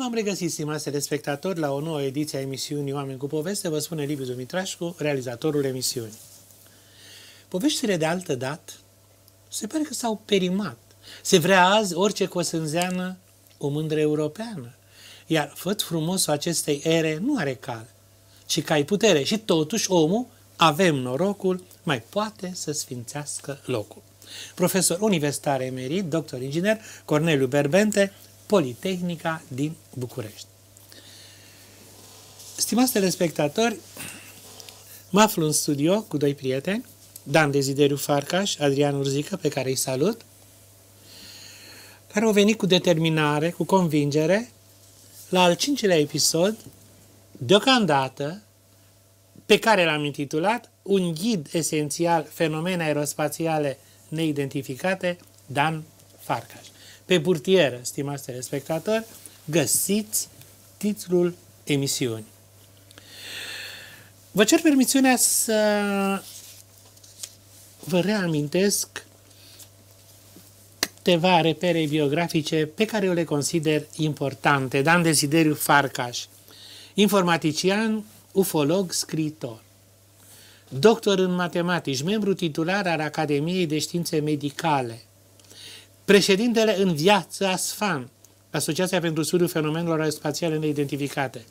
Bine v-am regăsit, stimați telespectatori, la o nouă ediție a emisiunii Oameni cu Poveste. Vă spune Liviu Dumitrașcu, realizatorul emisiunii. Poveștile de altă dată se pare că s-au perimat. Se vrea azi orice cosânzeană o mândră europeană. Iar făt frumosul acestei ere nu are cale, ci că ai putere. Și totuși omul, avem norocul, mai poate să sfințească locul. Profesor universitar emerit, doctor inginer Corneliu Berbente, Politehnica din București. Stimați telespectatori, mă aflu în studio cu doi prieteni, Dan Desideriu Farcaș, Adrian Urzică, pe care îi salut, care au venit cu determinare, cu convingere, la al 5-lea episod, deocamdată, pe care l-am intitulat Un ghid esențial, fenomene aerospațiale neidentificate, Dan Farcaș. Pe burtieră, stimați telespectatori, găsiți titlul emisiunii. Vă cer permisiunea să vă reamintesc câteva repere biografice pe care eu le consider importante. Dan Desideriu Farcaș, informatician, ufolog, scriitor, doctor în matematici, membru titular al Academiei de Științe Medicale, președintele în viață ASFAN, Asociația pentru Studiul Fenomenelor Aerospațiale Neidentificate,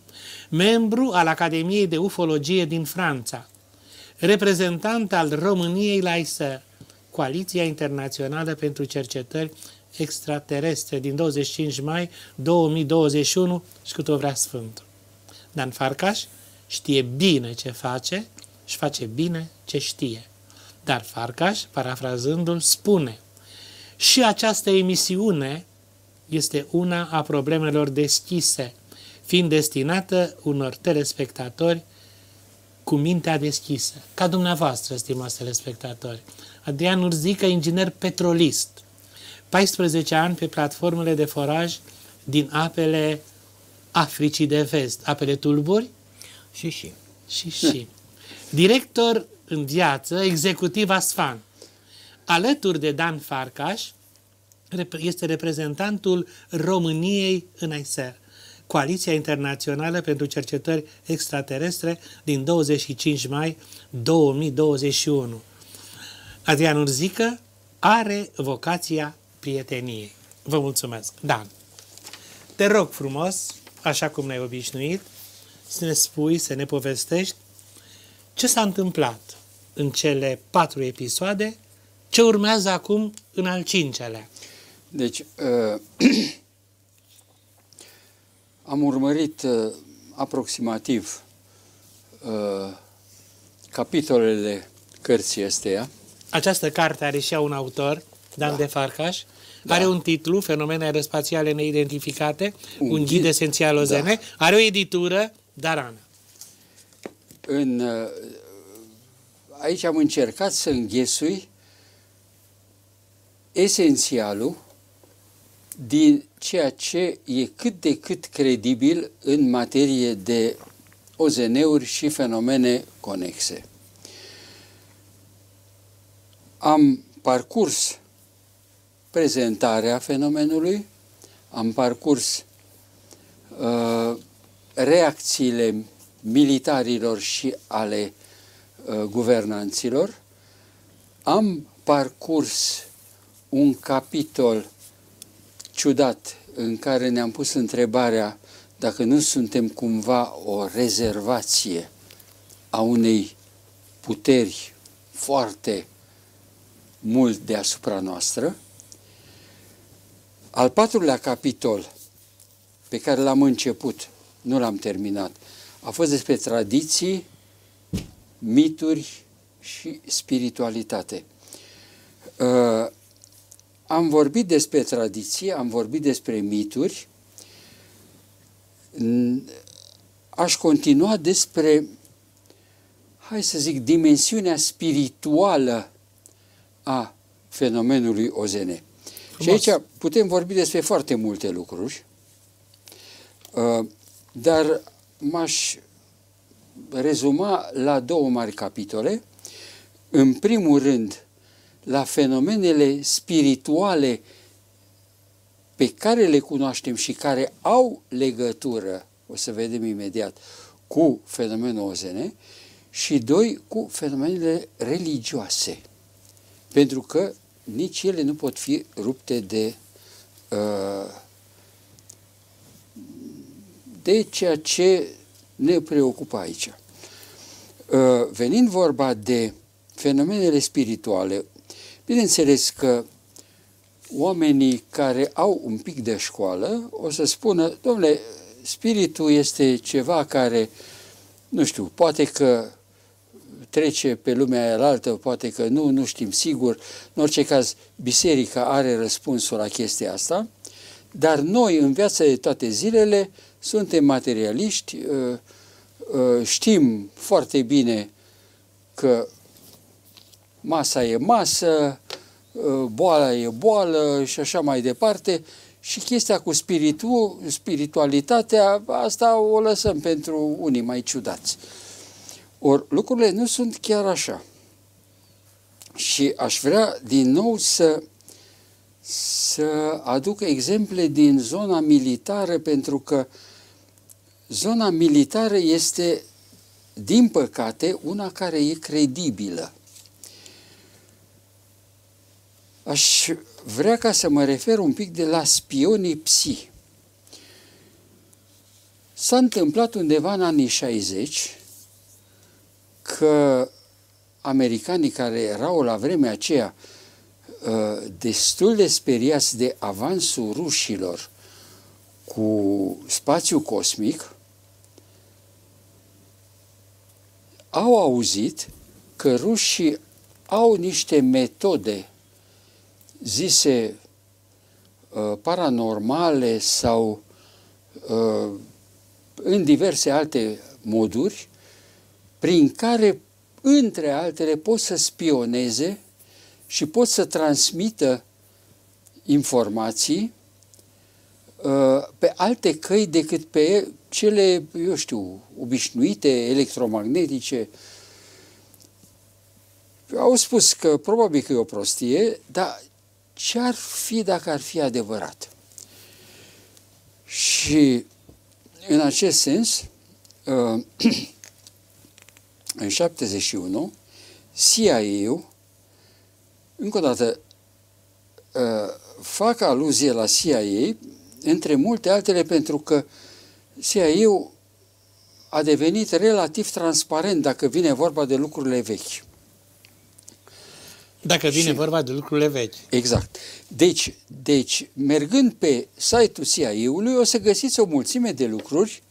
membru al Academiei de Ufologie din Franța, reprezentant al României la ISER, Coaliția Internațională pentru Cercetări Extraterestre, din 25 mai 2021 și cât o vrea Sfântul. Dan Farcaș știe bine ce face și face bine ce știe. Dar Farcaș, parafrazându-l, spune: și această emisiune este una a problemelor deschise, fiind destinată unor telespectatori cu mintea deschisă, ca dumneavoastră, stimați telespectatori. Adrian Urzică, inginer petrolist, 14 ani pe platformele de foraj din apele Africii de Vest, apele tulburi? Și. Director în viață, executiv ASFAN. Alături de Dan Farcaș, este reprezentantul României în ISER, Coaliția Internațională pentru Cercetări Extraterestre, din 25 mai 2021. Adrian Urzică are vocația prieteniei. Vă mulțumesc. Dan, te rog frumos, așa cum ne-ai obișnuit, să ne spui, să ne povestești ce s-a întâmplat în cele 4 episoade, ce urmează acum în al 5-lea. Deci, am urmărit aproximativ capitolele cărții esteia. Această carte are și ea un autor, Dan de Farcaș, are un titlu, Fenomene aerospațiale neidentificate, un ghid esențial OZN, are o editură, Darana. Aici am încercat să înghesui esențialul din ceea ce e cât de cât credibil în materie de OZN-uri și fenomene conexe. Am parcurs prezentarea fenomenului, am parcurs reacțiile militarilor și ale guvernanților, am parcurs un capitol ciudat în care ne-am pus întrebarea dacă nu suntem cumva o rezervație a unei puteri foarte mult deasupra noastră. Al 4-lea capitol pe care l-am început, nu l-am terminat, a fost despre tradiții, mituri și spiritualitate. Am vorbit despre tradiție, am vorbit despre mituri, aș continua despre, hai să zic, dimensiunea spirituală a fenomenului OZN. Frumos. Și aici putem vorbi despre foarte multe lucruri, dar m-aș rezuma la 2 mari capitole. În primul rând, la fenomenele spirituale pe care le cunoaștem și care au legătură, o să vedem imediat, cu fenomenul OZN, și doi, cu fenomenele religioase. Pentru că nici ele nu pot fi rupte de ceea ce ne preocupă aici. Venind vorba de fenomenele spirituale, bineînțeles că oamenii care au un pic de școală o să spună, dom'le, spiritul este ceva care, nu știu, poate că trece pe lumea aia altă, poate că nu știm sigur. În orice caz, biserica are răspunsul la chestia asta, dar noi, în viața de toate zilele, suntem materialiști, știm foarte bine că masa e masă, boala e boală și așa mai departe, și chestia cu spiritualitatea, asta o lăsăm pentru unii mai ciudați. Ori lucrurile nu sunt chiar așa. Și aș vrea din nou să aduc exemple din zona militară, pentru că zona militară este, din păcate, una care e credibilă. Aș vrea ca să mă refer un pic de la spionii psi. S-a întâmplat undeva în anii 60 că americanii, care erau la vremea aceea destul de speriați de avansul rușilor cu spațiul cosmic, au auzit că rușii au niște metode zise paranormale sau în diverse alte moduri, prin care, între altele, pot să spioneze și pot să transmită informații pe alte căi decât pe cele, eu știu, obișnuite, electromagnetice. Au spus că probabil că e o prostie, dar ce ar fi dacă ar fi adevărat? Și în acest sens, în 71, CIA-ul, încă o dată, fac aluzie la CIA, între multe altele, pentru că CIA-ul a devenit relativ transparent dacă vine vorba de lucrurile vechi. Dacă vine vorba de lucrurile vechi. Exact. Deci, mergând pe site-ul CIA-ului, o să găsiți o mulțime de lucruri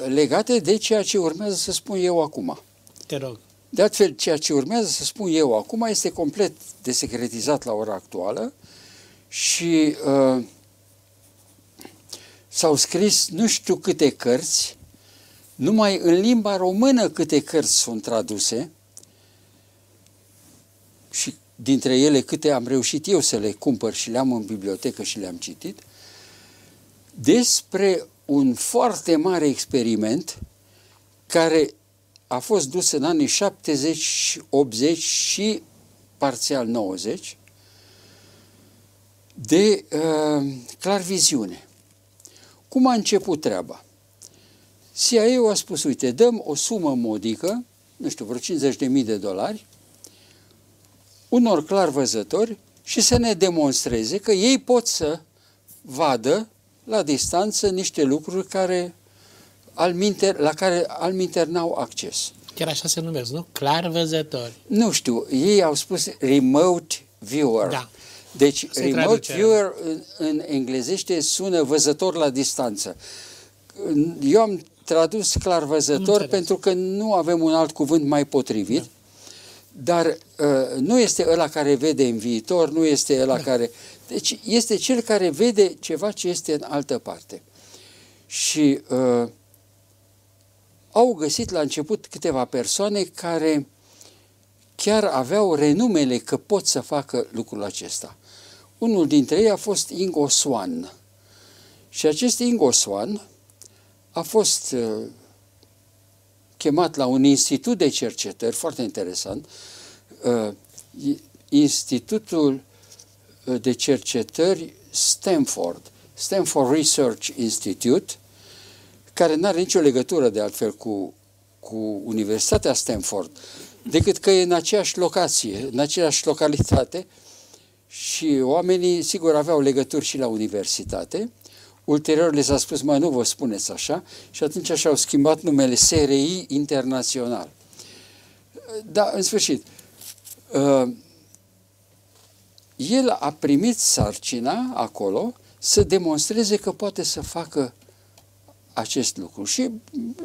legate de ceea ce urmează să spun eu acum. Te rog. De altfel, ceea ce urmează să spun eu acum este complet desecretizat la ora actuală și s-au scris nu știu câte cărți, numai în limba română câte cărți sunt traduse, și dintre ele câte am reușit eu să le cumpăr și le am în bibliotecă și le-am citit, despre un foarte mare experiment care a fost dus în anii 70, 80 și parțial 90 de clarviziune. Cum a început treaba? CIA-ul a spus, uite, dăm o sumă modică, nu știu, vreo $50.000, unor clarvăzători și să ne demonstreze că ei pot să vadă la distanță niște lucruri la care alminteri n-au acces. Chiar așa se numesc, nu? Clarvăzători. Nu știu, ei au spus remote viewer. Da. Deci remote viewer în englezește sună văzător la distanță. Eu am tradus clarvăzător pentru că nu avem un alt cuvânt mai potrivit. Da. Dar nu este ăla care vede în viitor, nu este ăla care... Deci este cel care vede ceva ce este în altă parte. Și au găsit la început câteva persoane care chiar aveau renumele că pot să facă lucrul acesta. Unul dintre ei a fost Ingo Swann. Și acest Ingo Swann a fost chemat la un institut de cercetări, foarte interesant, Institutul de cercetări Stanford Research Institute, care nu are nicio legătură de altfel cu Universitatea Stanford, decât că e în aceeași locație, în aceeași localitate și oamenii, sigur, aveau legături și la universitate. Ulterior le s-a spus, nu vă spuneți așa, și atunci și-au schimbat numele SRI Internațional. Da, în sfârșit, el a primit sarcina acolo să demonstreze că poate să facă acest lucru. Și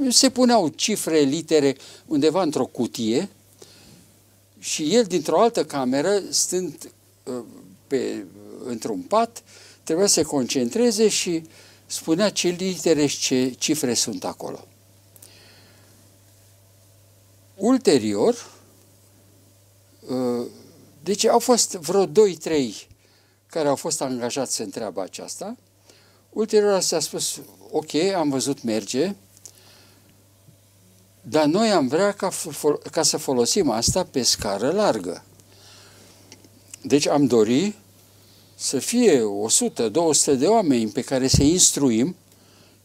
se puneau cifre, litere undeva într-o cutie și el dintr-o altă cameră, stând într-un pat, trebuia să se concentreze și spunea ce litere și ce cifre sunt acolo. Ulterior, deci au fost vreo 2-3 care au fost angajați în treaba aceasta. Ulterior s-a spus, ok, am văzut, merge, dar noi am vrea ca să folosim asta pe scară largă. Deci am dori să fie 100-200 de oameni pe care să instruim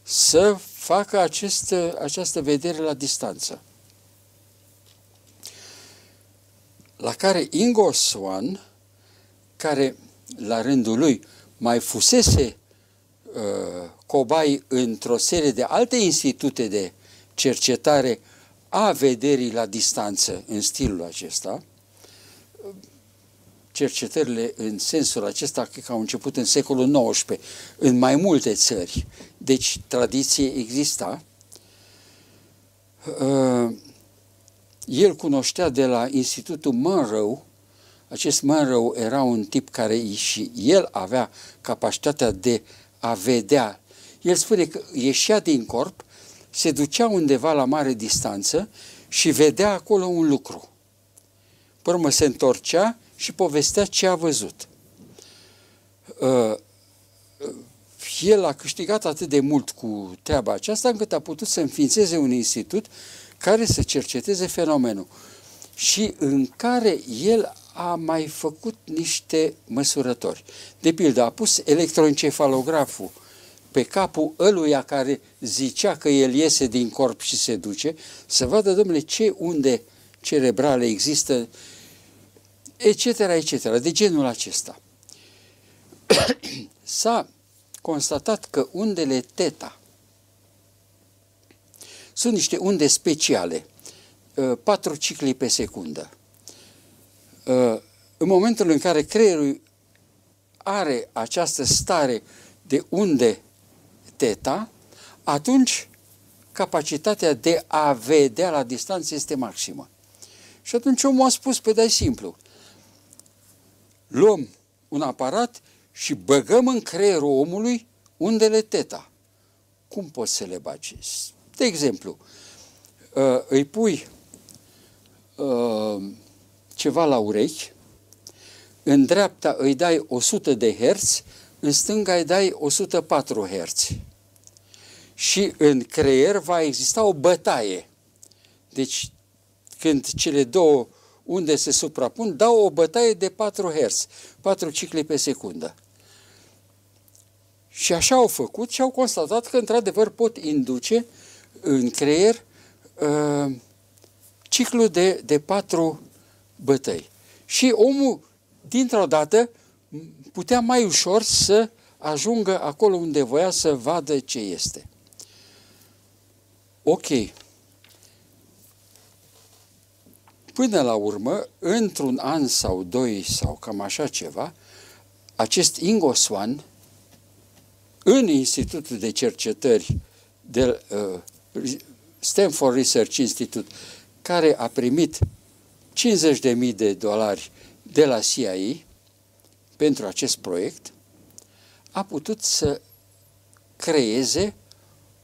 să facă această vedere la distanță. La care Ingo Swann, care la rândul lui mai fusese cobai într-o serie de alte institute de cercetare a vederii la distanță în stilul acesta, cercetările în sensul acesta cred că au început în secolul XIX în mai multe țări, deci tradiție exista. El cunoștea de la Institutul Monroe, acest Monroe era un tip care și el avea capacitatea de a vedea. El spune că ieșea din corp, se ducea undeva la mare distanță și vedea acolo un lucru. Pe urmă se întorcea și povestea ce a văzut. El a câștigat atât de mult cu treaba aceasta încât a putut să înființeze un institut care să cerceteze fenomenul și în care el a mai făcut niște măsurători. De pildă, a pus electroencefalograful pe capul ăluia care zicea că el iese din corp și se duce, să vadă, domnule, ce unde cerebrale există, etc., etc., de genul acesta. S-a constatat că undele teta sunt niște unde speciale, 4 cicli pe secundă. În momentul în care creierul are această stare de unde teta, atunci capacitatea de a vedea la distanță este maximă. Și atunci omul a spus, pe dai simplu, luăm un aparat și băgăm în creierul omului undele teta. Cum poți să le bagi? De exemplu, îi pui ceva la urechi, în dreapta îi dai 100 de herți, în stânga îi dai 104 herți. Și în creier va exista o bătaie. Deci, când cele două unde se suprapun, dau o bătaie de 4 herți, 4 cicli pe secundă. Și așa au făcut și au constatat că, într-adevăr, pot induce în creier ciclul de 4 bătăi. Și omul, dintr-o dată, putea mai ușor să ajungă acolo unde voia să vadă ce este. Ok. Până la urmă, într-un an sau 2 sau cam așa ceva, acest Ingo Swann, în Institutul de Cercetări de Stanford Research Institute, care a primit $50.000 de la CIA pentru acest proiect, a putut să creeze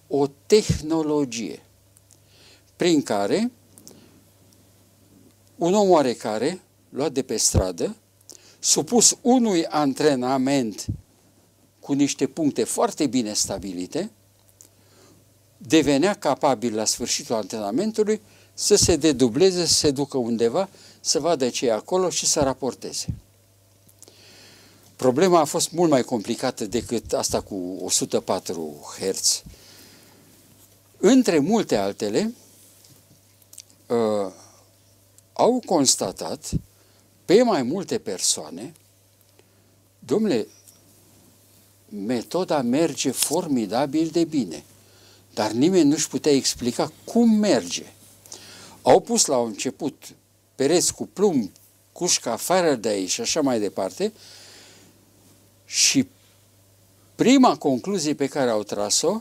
o tehnologie prin care un om oarecare, luat de pe stradă, supus unui antrenament cu niște puncte foarte bine stabilite, devenea capabil la sfârșitul antrenamentului să se dedubleze, să se ducă undeva, să vadă ce e acolo și să raporteze. Problema a fost mult mai complicată decât asta cu 104 Hz. Între multe altele, au constatat pe mai multe persoane, dom'le, metoda merge formidabil de bine, dar nimeni nu-și putea explica cum merge. Au pus la început pereți cu plumb, cușca Faraday și așa mai departe, și prima concluzie pe care au tras-o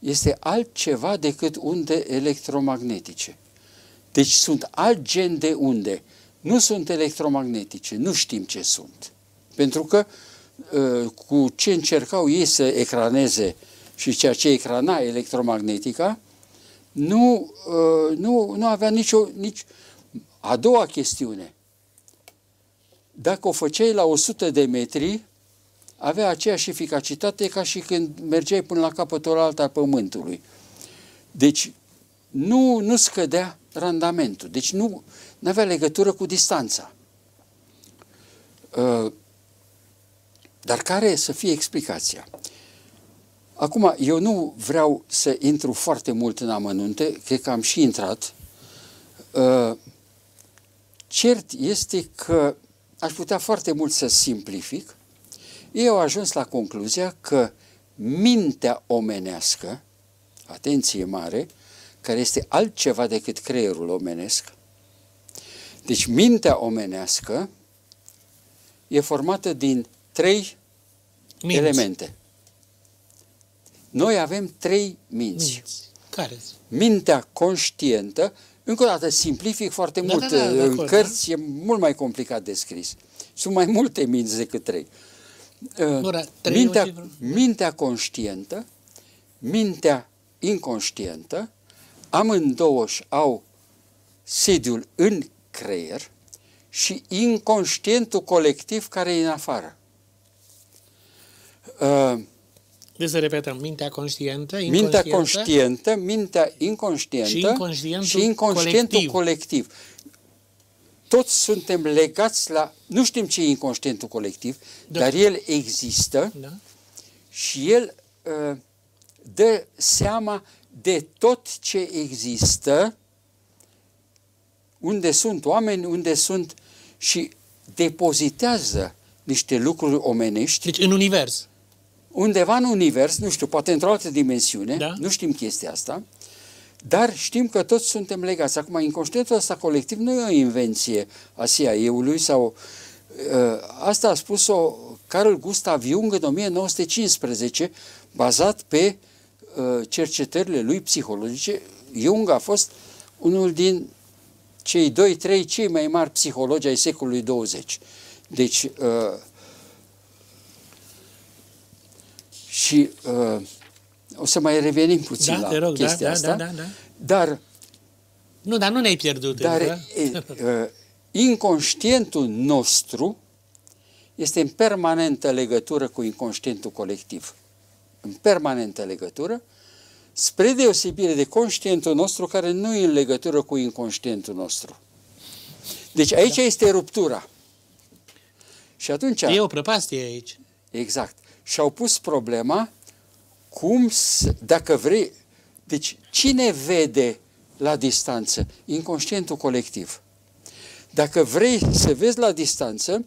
este altceva decât unde electromagnetice. Deci sunt alt gen de unde. Nu sunt electromagnetice, nu știm ce sunt. Pentru că cu ce încercau ei să ecraneze și ceea ce ecrana electromagnetica, nu avea nici. A doua chestiune. Dacă o făceai la 100 de metri, avea aceeași eficacitate ca și când mergeai până la capătul ălalt al pământului. Deci nu scădea randamentul. Deci nu avea legătură cu distanța. Dar care să fie explicația? Acum, eu nu vreau să intru foarte mult în amănunte, cred că am și intrat. Cert este că aș putea foarte mult să simplific. Ei au ajuns la concluzia că mintea omenească, atenție mare, care este altceva decât creierul omenesc, deci mintea omenească e formată din 3 elemente. Noi avem 3 minți. Care? Mintea conștientă, încă o dată simplific foarte mult, în cărți e mult mai complicat de scris. Sunt mai multe minți decât 3. Mintea conștientă, mintea inconștientă, amândouă au sediul în creier, și inconștientul colectiv care e în afară. Deci să repetăm, mintea conștientă, mintea conștientă, mintea inconștientă și inconștientul colectiv. Toți suntem legați la... Nu știm ce e inconștientul colectiv, dar el există, și el dă seama de tot ce există, unde sunt oameni, unde sunt, și depozitează niște lucruri omenești. Deci în univers. Undeva în univers, nu știu, poate într-o altă dimensiune, nu știm chestia asta, dar știm că toți suntem legați. Acum, inconștientul ăsta colectiv nu e o invenție a CIA-ului sau... asta a spus-o Carl Gustav Jung în 1915, bazat pe cercetările lui psihologice. Jung a fost unul din cei 2-3 cei mai mari psihologi ai secolului 20. Deci, și o să mai revenim puțin la chestia asta. Dar nu ne-ai pierdut. Dar inconștientul nostru este în permanentă legătură cu inconștientul colectiv. În permanentă legătură, spre deosebire de conștientul nostru, care nu e în legătură cu inconștientul nostru. Deci aici este ruptura. Și atunci... E o prăpastie aici. Exact. Și-au pus problema dacă vrei... Deci cine vede la distanță? Inconștientul colectiv. Dacă vrei să vezi la distanță,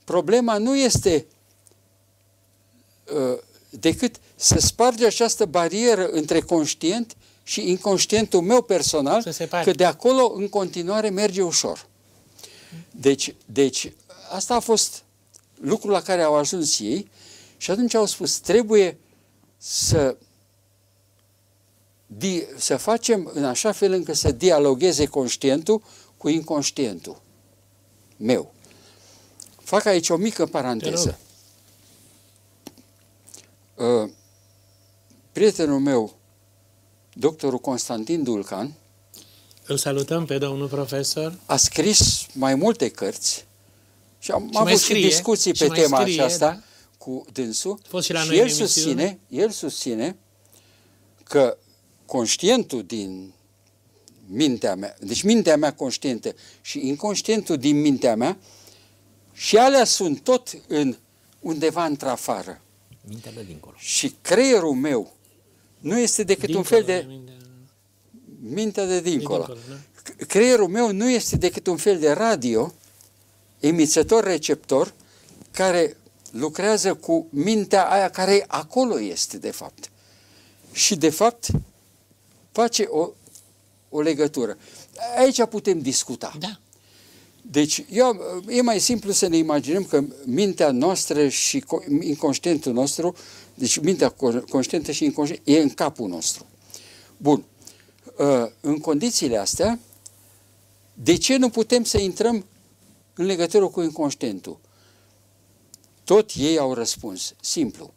problema nu este decât să spargi această barieră între conștient și inconștientul meu personal, că de acolo în continuare merge ușor. Deci asta a fost lucrul la care au ajuns ei și atunci au spus, trebuie să facem în așa fel încât să dialogueze conștientul cu inconștientul meu. Fac aici o mică paranteză. Prietenul meu, doctorul Constantin Dulcan, îl salutăm pe domnul profesor, a scris mai multe cărți și am avut și discuții pe tema aceasta cu dânsul și el susține că conștientul din mintea mea, deci mintea mea conștientă și inconștientul din mintea mea, și alea sunt tot în undeva într-afară. Mintea de dincolo. Și creierul meu nu este decât un fel de... Mintea de dincolo. Creierul meu nu este decât un fel de radio, emițător-receptor, care lucrează cu mintea aia care acolo este, de fapt. Și, de fapt, face o legătură. Aici putem discuta. Da. Deci, e mai simplu să ne imaginăm că mintea noastră și inconștientul nostru, deci mintea conștientă și inconștientă, e în capul nostru. Bun. În condițiile astea, de ce nu putem să intrăm în legătură cu inconștientul? Tot ei au răspuns. Simplu.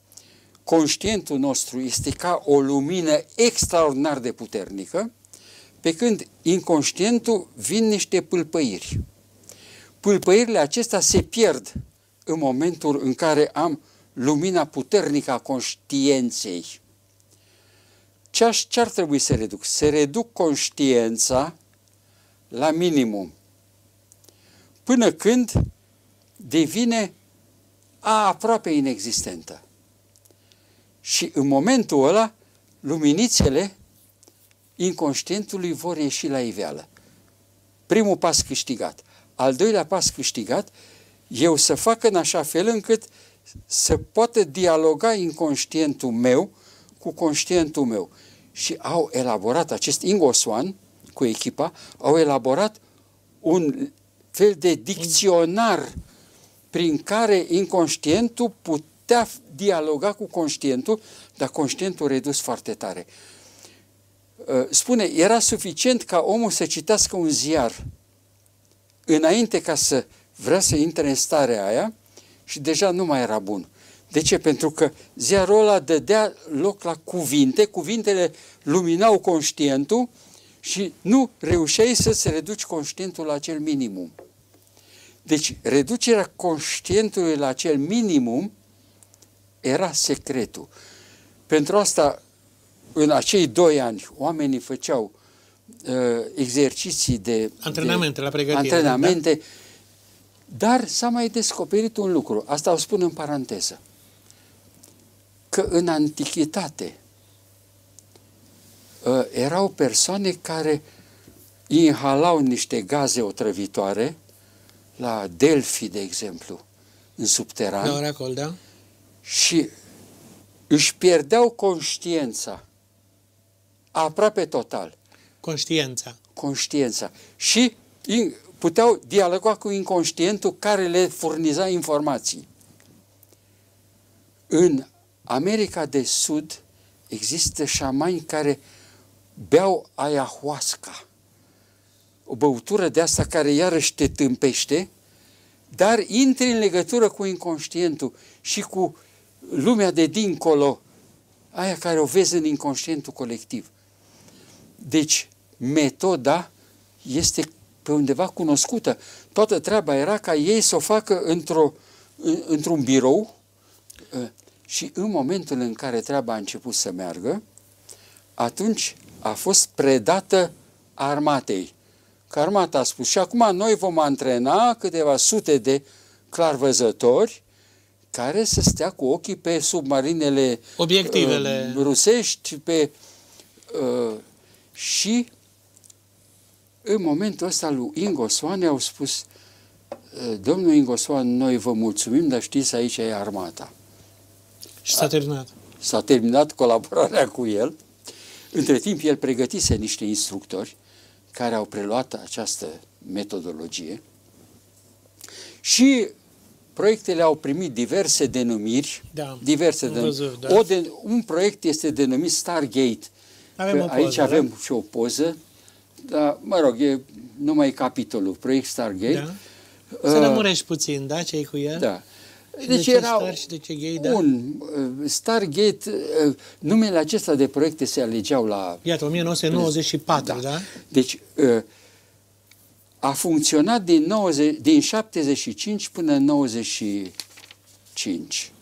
Conștientul nostru este ca o lumină extraordinar de puternică, pe când inconștientul vin niște pâlpăiri. Pâlpăirile acestea se pierd în momentul în care am lumina puternică a conștiinței. Ce ar trebui să reduc? Să reduc conștiința la minimum, până când devine aproape inexistentă. Și în momentul ăla, luminițele inconștientului vor ieși la iveală. Primul pas câștigat. Al doilea pas câștigat, eu să fac în așa fel încât să poată dialoga inconștientul meu cu conștientul meu. Și au elaborat, acest Ingo Swann, cu echipa, au elaborat un fel de dicționar prin care inconștientul putea dialoga cu conștientul, dar conștientul redus foarte tare. Spune, era suficient ca omul să citească un ziar înainte ca să vrea să intre în starea aia și deja nu mai era bun. De ce? Pentru că ziarul ăla dădea loc la cuvinte, cuvintele luminau conștientul și nu reușeai să-ți reduci conștientul la acel minimum. Deci, reducerea conștientului la acel minimum era secretul. Pentru asta, în acei 2 ani, oamenii făceau exerciții de antrenamente, la pregătire. Antrenamente, da? Dar s-a mai descoperit un lucru, asta o spun în paranteză, că în antichitate erau persoane care inhalau niște gaze otrăvitoare, la Delphi, de exemplu, în subteran, la oracol, da? Și își pierdeau conștiința aproape total. Conștiința. Și puteau dialoga cu inconștientul care le furniza informații. În America de Sud există șamani care beau ayahuasca, o băutură de asta care iarăși te tâmpește, dar intri în legătură cu inconștientul și cu lumea de dincolo, aia care o vezi în inconștientul colectiv. Deci, metoda este pe undeva cunoscută. Toată treaba era ca ei să o facă într-un birou și în momentul în care treaba a început să meargă, atunci a fost predată armatei. Că armata a spus, și acum noi vom antrena câteva sute de clarvăzători care să stea cu ochii pe submarinele obiectivele rusești, și în momentul ăsta lui Ingo Swann au spus, domnul Ingo Swann, noi vă mulțumim, dar știți, aici e armata. Și s-a terminat. S-a terminat colaborarea cu el. Între timp, el pregătise niște instructori care au preluat această metodologie și proiectele au primit diverse denumiri. Da, Văzut, da. Un proiect este denumit Stargate. Aici avem și o poză, dar, mă rog, e numai capitolul, proiect Stargate. Da. Să lămurești puțin, da, ce-i cu el? Da. Deci era Star și de ce gay, da? Stargate, numele acesta de proiecte se alegeau la... Iată, 1994, da? Deci a funcționat din 75 până în 95.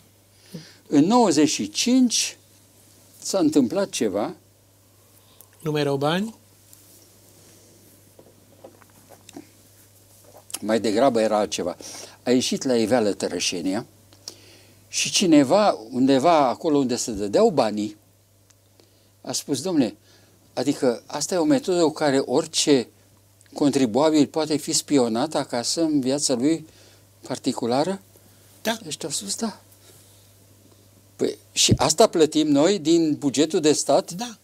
În 95 s-a întâmplat ceva. Nu mai erau bani? Mai degrabă era altceva. A ieșit la iveală Tărășenia Și cineva, undeva acolo unde se dădeau banii, a spus, domnule, adică asta e o metodă cu care orice contribuabil poate fi spionat acasă în viața lui particulară? Da. Ăștia au spus, da. Păi, și asta plătim noi din bugetul de stat? Da.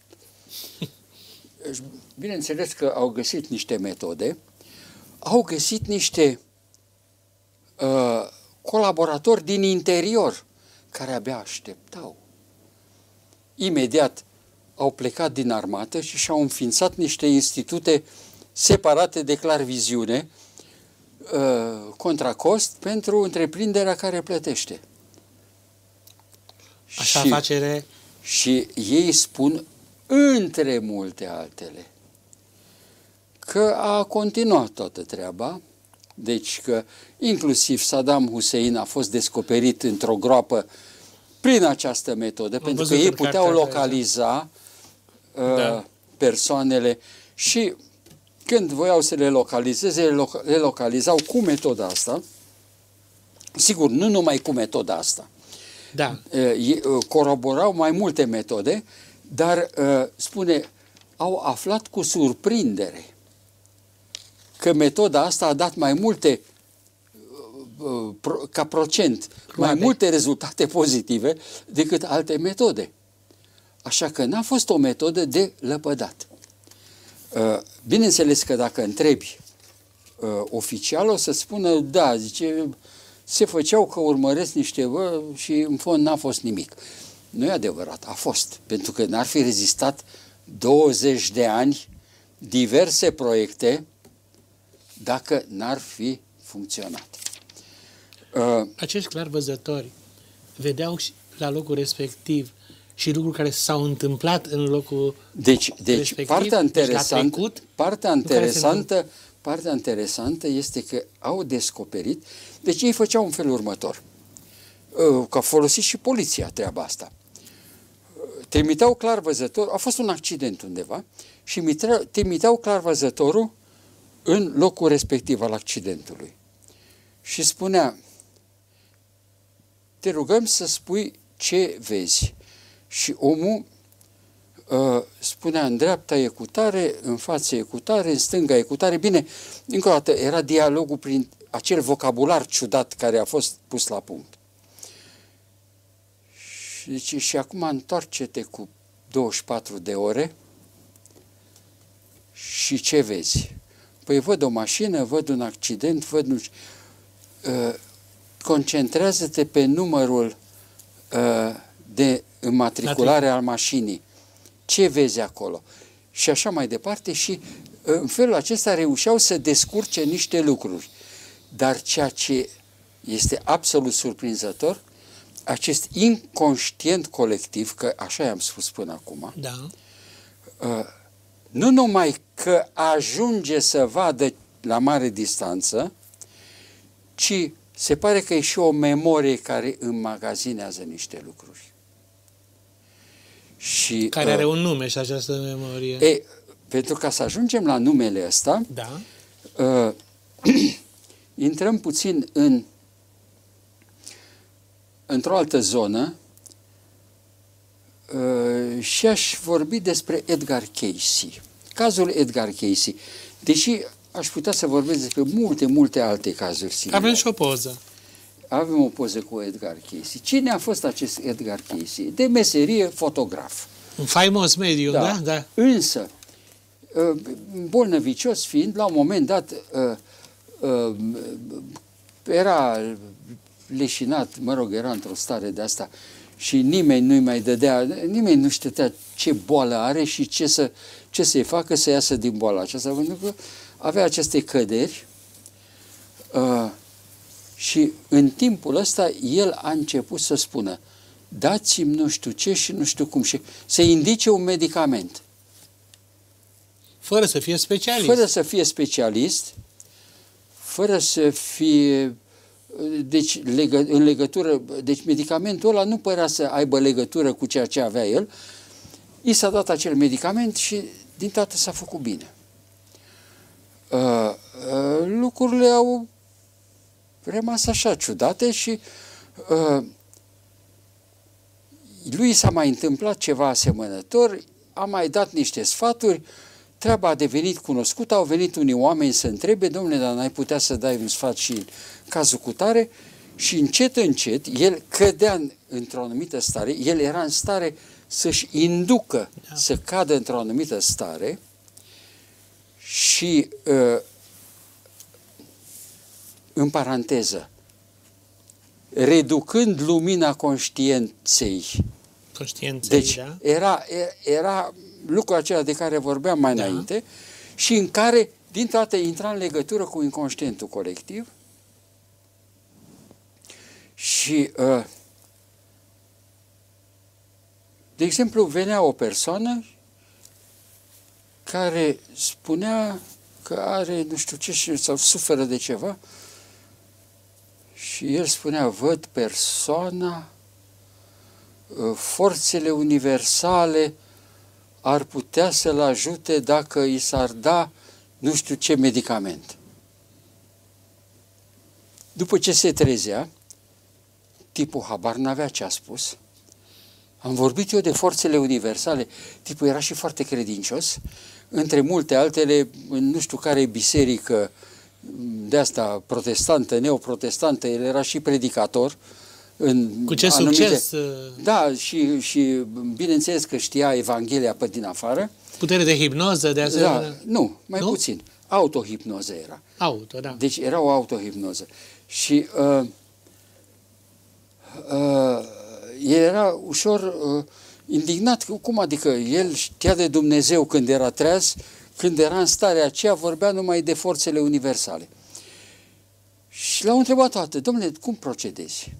Bineînțeles că au găsit niște metode, au găsit niște colaboratori din interior care abia așteptau. Imediat au plecat din armată și și-au înființat niște institute separate de clar viziune contra cost pentru întreprinderea care plătește. Așa afacere. Și ei spun, între multe altele, că a continuat toată treaba, deci că inclusiv Saddam Hussein a fost descoperit într-o groapă prin această metodă, pentru că ei puteau localiza persoanele și când voiau să le localizeze, le localizau cu metoda asta. Sigur, nu numai cu metoda asta. Da. Coroborau mai multe metode, dar, spune, au aflat cu surprindere că metoda asta a dat mai multe, ca procent, mai multe rezultate pozitive decât alte metode. Așa că n-a fost o metodă de lepădat. Bineînțeles că dacă întrebi oficial, o să spună, da, zice, se făceau că urmăresc niște și în fond n-a fost nimic. Nu e adevărat, a fost, pentru că n-ar fi rezistat 20 de ani diverse proiecte dacă n-ar fi funcționat. Acești clarvăzători vedeau și la locul respectiv și lucruri care s-au întâmplat în locul respectiv. Partea interesantă este că au descoperit, deci ei făceau în felul următor, că a folosit și poliția treaba asta. Trimiteau clarvăzător, a fost un accident undeva, și trimiteau clarvăzătorul în locul respectiv al accidentului. Și spunea, te rugăm să spui ce vezi. Și omul spunea, în dreapta e cutare, în față e cutare, în stânga e cutare. Bine, încă o dată, era dialogul prin acel vocabular ciudat care a fost pus la punct. Și zice, și acum întoarce-te cu 24 de ore și ce vezi? Păi văd o mașină, văd un accident, văd nu știu. Concentrează-te pe numărul de înmatriculare al mașinii. Ce vezi acolo? Și așa mai departe și în felul acesta reușeau să descurce niște lucruri. Dar ceea ce este absolut surprinzător, acest inconștient colectiv, că așa i-am spus până acum, da. Nu numai că ajunge să vadă la mare distanță, ci se pare că e și o memorie care înmagazinează niște lucruri. Și, care are un nume și această memorie. Pentru ca să ajungem la numele ăsta, da. Intrăm puțin într-o altă zonă și aș vorbi despre Edgar Cayce. Cazul Edgar Cayce. Deși aș putea să vorbesc despre multe alte cazuri similare. Avem și o poză. Avem o poză cu Edgar Cayce. Cine a fost acest Edgar Cayce? De meserie fotograf. Un faimos medium, da? Da. Însă, bolnăvicios fiind, la un moment dat era leșinat, era într-o stare de asta și nimeni nu-i mai dădea, nimeni nu știa ce boală are și ce să-i facă să iasă din boala aceasta, pentru că avea aceste căderi și în timpul ăsta el a început să spună, dați-mi nu știu ce și nu știu cum, și să indice un medicament. Fără să fie specialist. Fără să fie specialist, fără să fie... Deci, în legătură, deci medicamentul ăla nu părea să aibă legătură cu ceea ce avea el. I s-a dat acel medicament și din toată s-a făcut bine. Lucrurile au rămas așa ciudate și lui s-a mai întâmplat ceva asemănător, a mai dat niște sfaturi, treaba a devenit cunoscută, au venit unii oameni să întrebe, domnule, dar n-ai putea să dai un sfat și în cazul cutare? Și încet, încet, el cădea într-o anumită stare, el era în stare să-și inducă să cadă într-o anumită stare și, în paranteză, reducând lumina conștiinței. Deci da? era lucrul acela de care vorbeam mai înainte și în care, dintr-o dată, intra în legătură cu inconștientul colectiv și, de exemplu, venea o persoană care spunea că are nu știu ce sau suferă de ceva și el spunea, văd persoana, forțele universale ar putea să-l ajute dacă i s-ar da nu știu ce medicament. După ce se trezea, tipul habar n-avea ce a spus. Am vorbit eu de forțele universale, tipul era și foarte credincios, între multe altele, în nu știu care biserică de asta protestantă, neoprotestantă, el era și predicator. Cu ce succes! Da, și bineînțeles că știa Evanghelia pe din afară. Putere de hipnoză, de asemenea? Da, nu, mai puțin. Autohipnoză era. Da. Deci era o autohipnoză. Și el era ușor indignat. Cum adică el știa de Dumnezeu când era treaz, când era în starea aceea, vorbea numai de forțele universale. Și l-au întrebat toate, domnule, cum procedezi?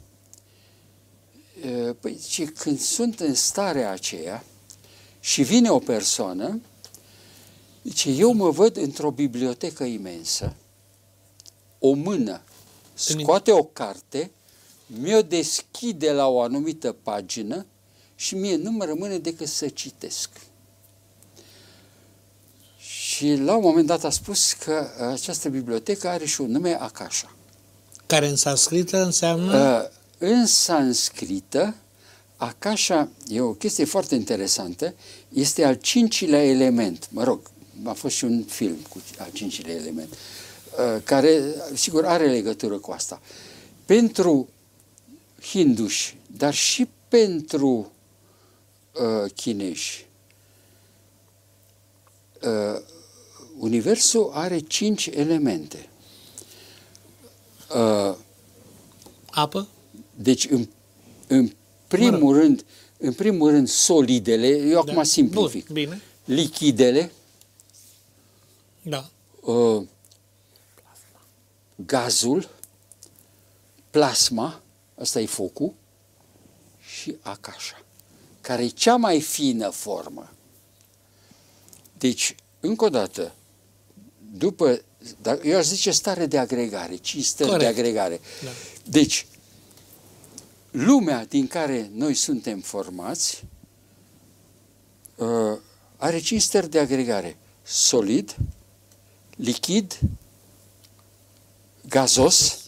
Păi, când sunt în starea aceea și vine o persoană, zice, eu mă văd într-o bibliotecă imensă, o mână scoate o carte, mi-o deschide la o anumită pagină și mie nu mă rămâne decât să citesc. Și la un moment dat a spus că această bibliotecă are și un nume Akasha. Care în sanscrită înseamnă? În sanscrită, Akasha e o chestie foarte interesantă, este al cincilea element. Mă rog, a fost și un film cu al cincilea element, care, sigur, are legătură cu asta. Pentru hinduși, dar și pentru chinezi, universul are 5 elemente. Apă? Deci, în primul rând, solidele, eu acum simplific. Bun, bine. Lichidele, da. Gazul, plasma, ăsta e focul, și Akasha, care e cea mai fină formă. Deci, încă o dată, eu aș zice stare de agregare, 5 stări de agregare. Da. Deci, lumea din care noi suntem formați are 5 stări de agregare. Solid, lichid, gazos,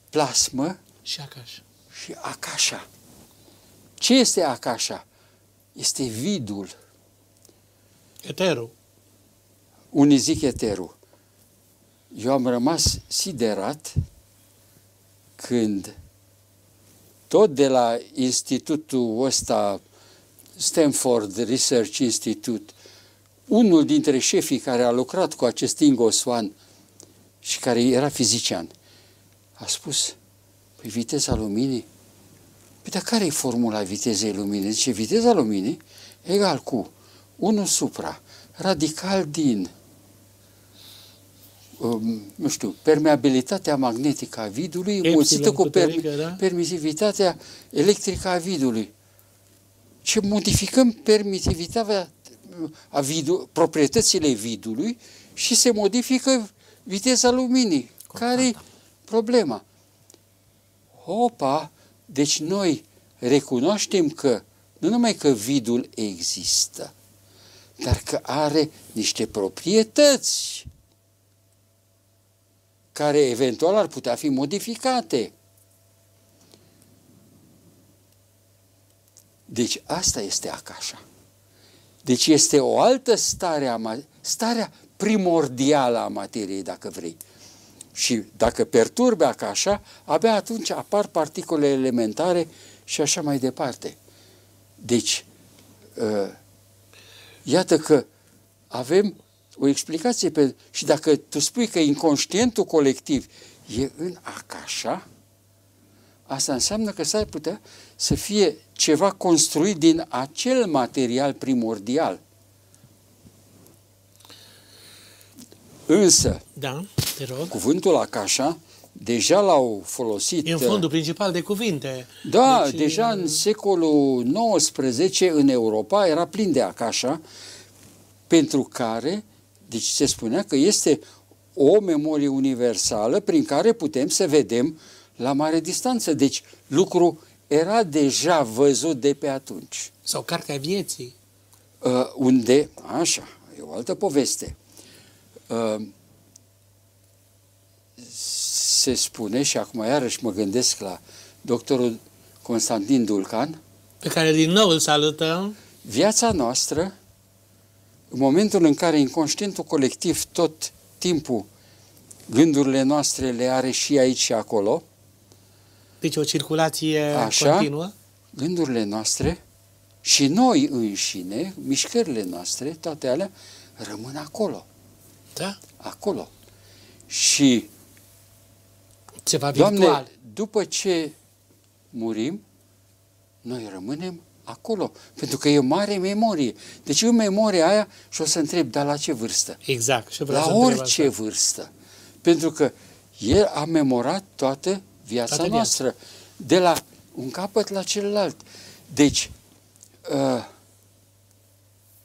plasmă și Akasha. Ce este Akasha? Este vidul. Eterul. Unii zic eterul. Eu am rămas siderat când tot de la institutul ăsta, Stanford Research Institute, unul dintre șefii care a lucrat cu acest Ingo Swann și care era fizician, a spus, păi viteza luminii? Păi dar care e formula vitezei luminii? Zice, viteza luminii egal cu 1 supra radical din nu știu, permeabilitatea magnetică a vidului mulțită cu permisivitatea electrică a vidului. Ce modificăm permisivitatea proprietățile vidului și se modifică viteza luminii. Care-i problema? Opa! Deci noi recunoaștem că nu numai că vidul există, dar că are niște proprietăți care eventual ar putea fi modificate. Deci asta este Akasha. Deci este o altă stare, starea primordială a materiei, dacă vrei. Și dacă perturbe Akasha, abia atunci apar particule elementare și așa mai departe. Deci, iată că avem o explicație și dacă tu spui că inconștientul colectiv e în Akasha, asta înseamnă că s-ar putea să fie ceva construit din acel material primordial. Însă, da, te rog. Cuvântul Akasha deja l-au folosit. E în fondul principal de cuvinte. Da, deci, deja în secolul XIX în Europa era plin de Akasha, pentru care, deci se spunea că este o memorie universală prin care putem să vedem la mare distanță. Deci lucru era deja văzut de pe atunci. Sau Cartea Vieții. Unde, așa, e o altă poveste. Se spune, și acum iarăși mă gândesc la doctorul Constantin Dulcan, pe care din nou îl salutăm. Viața noastră, în momentul în care inconștientul colectiv tot timpul gândurile noastre le are și aici și acolo, deci o circulație așa, continuă, gândurile noastre și noi înșine, mișcările noastre, toate alea, rămân acolo. da? Acolo. Și, Ceva virtual. Doamne, după ce murim, noi rămânem acolo. Pentru că e o mare memorie. Deci în memoria aia, și o să întreb, dar la ce vârstă? Exact. Și vreau La să întreb orice asta. vârstă. Pentru că el a memorat toată viața Toată noastră. De la un capăt la celălalt. Deci,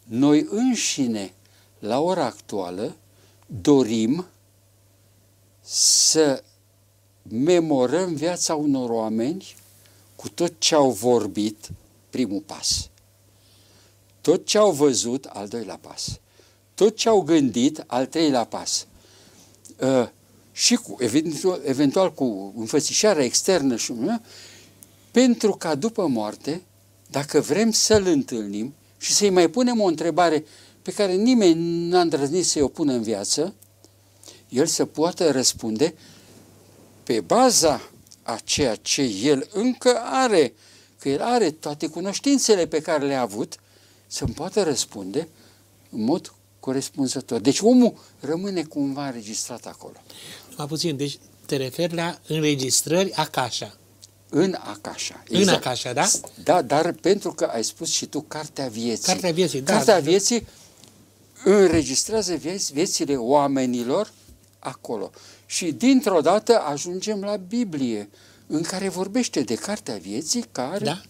noi înșine, la ora actuală, dorim să memorăm viața unor oameni cu tot ce au vorbit, primul pas. Tot ce au văzut, al doilea pas. Tot ce au gândit, al treilea pas. Și cu, eventual cu înfățișarea externă și pentru ca după moarte, dacă vrem să-l întâlnim și să-i mai punem o întrebare pe care nimeni n-a îndrăznit să-i o pună în viață, el să poată răspunde pe baza a ceea ce el încă are, că el are toate cunoștințele pe care le-a avut, să-mi poată răspunde în mod corespunzător. Deci omul rămâne cumva înregistrat acolo. Mai puțin, deci te referi la înregistrări Akasha. În Akasha. Exact. În Akasha, da? Da, dar pentru că ai spus și tu Cartea Vieții. Cartea Vieții, da. Cartea Vieții înregistrează viețile oamenilor acolo. Și dintr-o dată ajungem la Biblie, în care vorbește de Cartea Vieții, care... Da.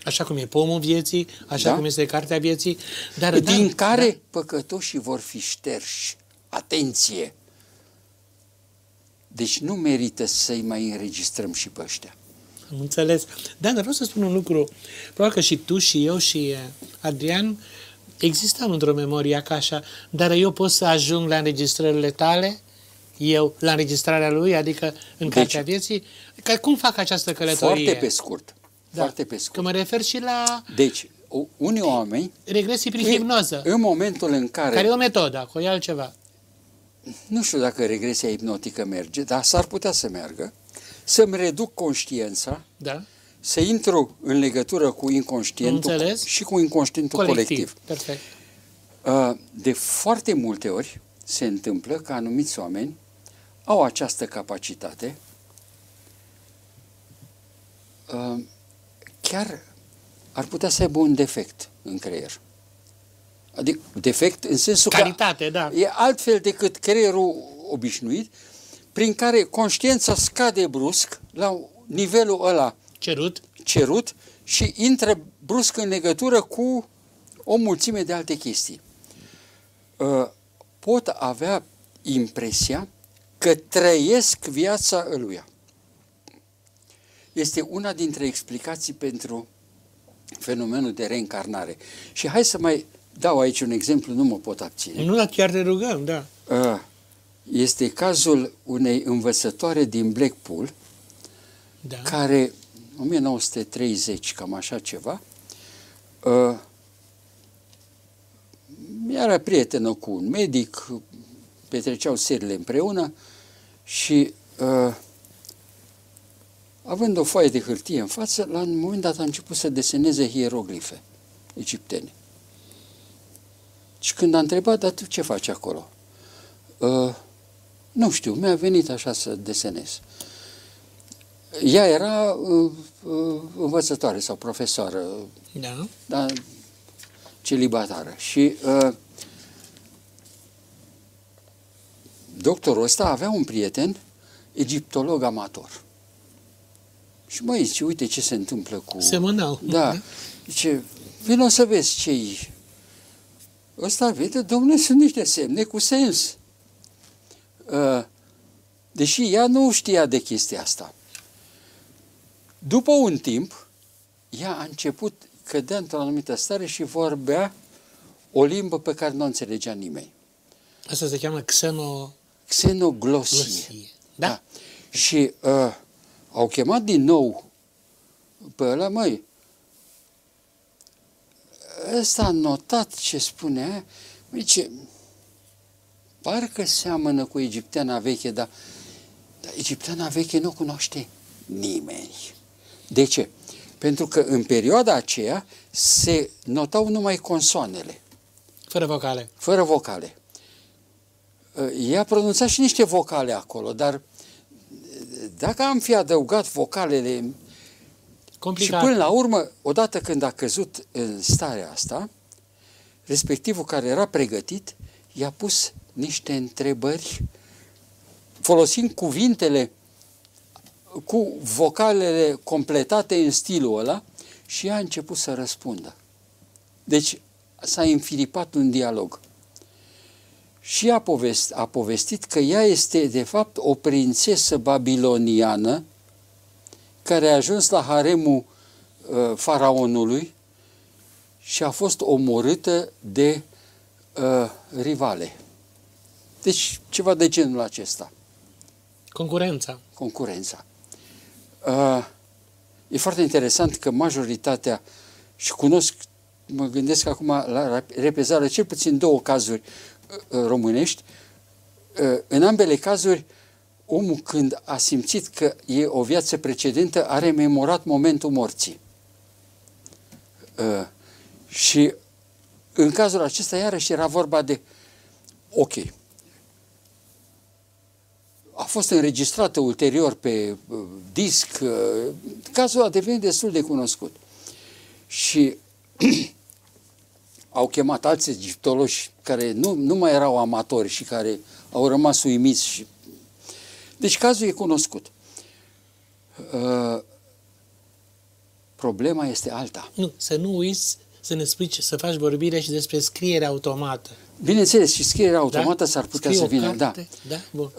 Așa cum e pomul vieții, așa da? cum este Cartea Vieții. Dar, din care păcătoșii vor fi șterși. Atenție! Deci nu merită să-i mai înregistrăm și pe ăștia. Am înțeles. Dar vreau să spun un lucru. Probabil că și tu, și eu, și Adrian existăm într-o memorie Akasha, dar eu pot să ajung la înregistrările tale, eu la înregistrarea lui, adică în Cartea Vieții. Cum fac această călătorie? Foarte pe scurt. Da. Foarte pe scurt. Că mă refer și la... Deci, unii oameni... regresii prin hipnoză. În momentul în care... Care e o metodă, acolo e altceva. Nu știu dacă regresia hipnotică merge, dar s-ar putea să meargă. Să-mi reduc conștiința, da? Să intru în legătură cu inconștientul și cu inconștientul colectiv. Perfect. De foarte multe ori se întâmplă că anumiți oameni au această capacitate, chiar ar putea să aibă un defect în creier. Adică defect în sensul calitate, că da. E altfel decât creierul obișnuit, prin care conștiința scade brusc la nivelul ăla cerut și intră brusc în legătură cu o mulțime de alte chestii. Pot avea impresia că trăiesc viața ăluia. Este una dintre explicații pentru fenomenul de reîncarnare. Și hai să mai dau aici un exemplu, nu mă pot abține. Nu, dar chiar te rugăm, da. Este cazul unei învățătoare din Blackpool, da. care, 1930, cam așa ceva, Era prietenă cu un medic, petreceau serile împreună și având o foaie de hârtie în față, la un moment dat a început să deseneze hieroglife egiptene. Și când a întrebat, dar tu ce faci acolo? Nu știu, mi-a venit așa să desenez. Ea era învățătoare sau profesoară, da, celibatară. Și doctorul ăsta avea un prieten, egiptolog amator. Și măi, zice, uite ce se întâmplă cu... Semănau. Da. Zice, vino să vezi ce-i... Ăsta vede, domnule, sunt niște semne cu sens. Deși ea nu știa de chestia asta. După un timp, ea a început, cădea într-o anumită stare și vorbea o limbă pe care nu o înțelegea nimeni. Asta se cheamă Xenoglosie. Da? Și au chemat din nou pe ăla, măi, ăsta a notat ce spunea, zice, parcă seamănă cu egipteana veche, dar egipteana veche nu cunoaște nimeni. De ce? Pentru că în perioada aceea se notau numai consoanele. Fără vocale. Fără vocale. Ea pronunța și niște vocale acolo, dar dacă am fi adăugat vocalele... Complicat. Și până la urmă, odată când a căzut în starea asta, respectivul care era pregătit, i-a pus niște întrebări, folosind cuvintele cu vocalele completate în stilul ăla, și ea a început să răspundă. Deci s-a înfiripat un dialog. Și a povestit că ea este, de fapt, o prințesă babiloniană care a ajuns la haremul faraonului și a fost omorâtă de rivale. Deci ceva de genul acesta. Concurența. E foarte interesant că majoritatea, și cunosc, mă gândesc acum la repezare, cel puțin 2 cazuri românești. În ambele cazuri, omul, când a simțit că e o viață precedentă, a rememorat momentul morții. Și în cazul acesta, iarăși, era vorba de, ok, a fost înregistrată ulterior pe disc, cazul a devenit destul de cunoscut. Și au chemat alți egiptologi care nu mai erau amatori și care au rămas uimiți. Și... Deci cazul e cunoscut. Problema este alta. Nu, să nu uiți să ne explici, să faci vorbire și despre scriere automată. Bineînțeles, și scrierea automată, da? S-ar putea să vină. Carte, da? Bun.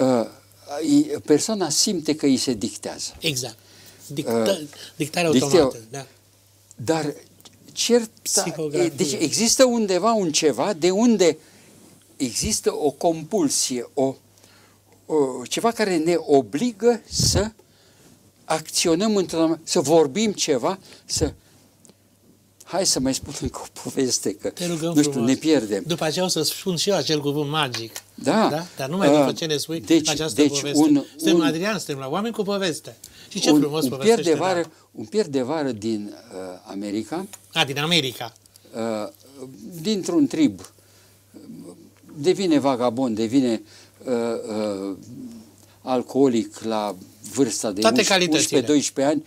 Persoana simte că îi se dictează. Exact. Dictarea automată. Da. Dar deci există undeva un ceva de unde există o compulsie, ceva care ne obligă să acționăm să vorbim ceva, Hai să mai spun încă o poveste, că nu știu, ne pierdem. După aceea o să spun și eu acel cuvânt magic. Da. Dar numai după ce ne spui această poveste. Suntem Adrian, suntem la Oameni cu poveste. Și ce frumos povestește. Un pier de vară din America. Din America. Dintr-un trib. Devine vagabond, devine alcoolic la vârsta de 11-12 ani.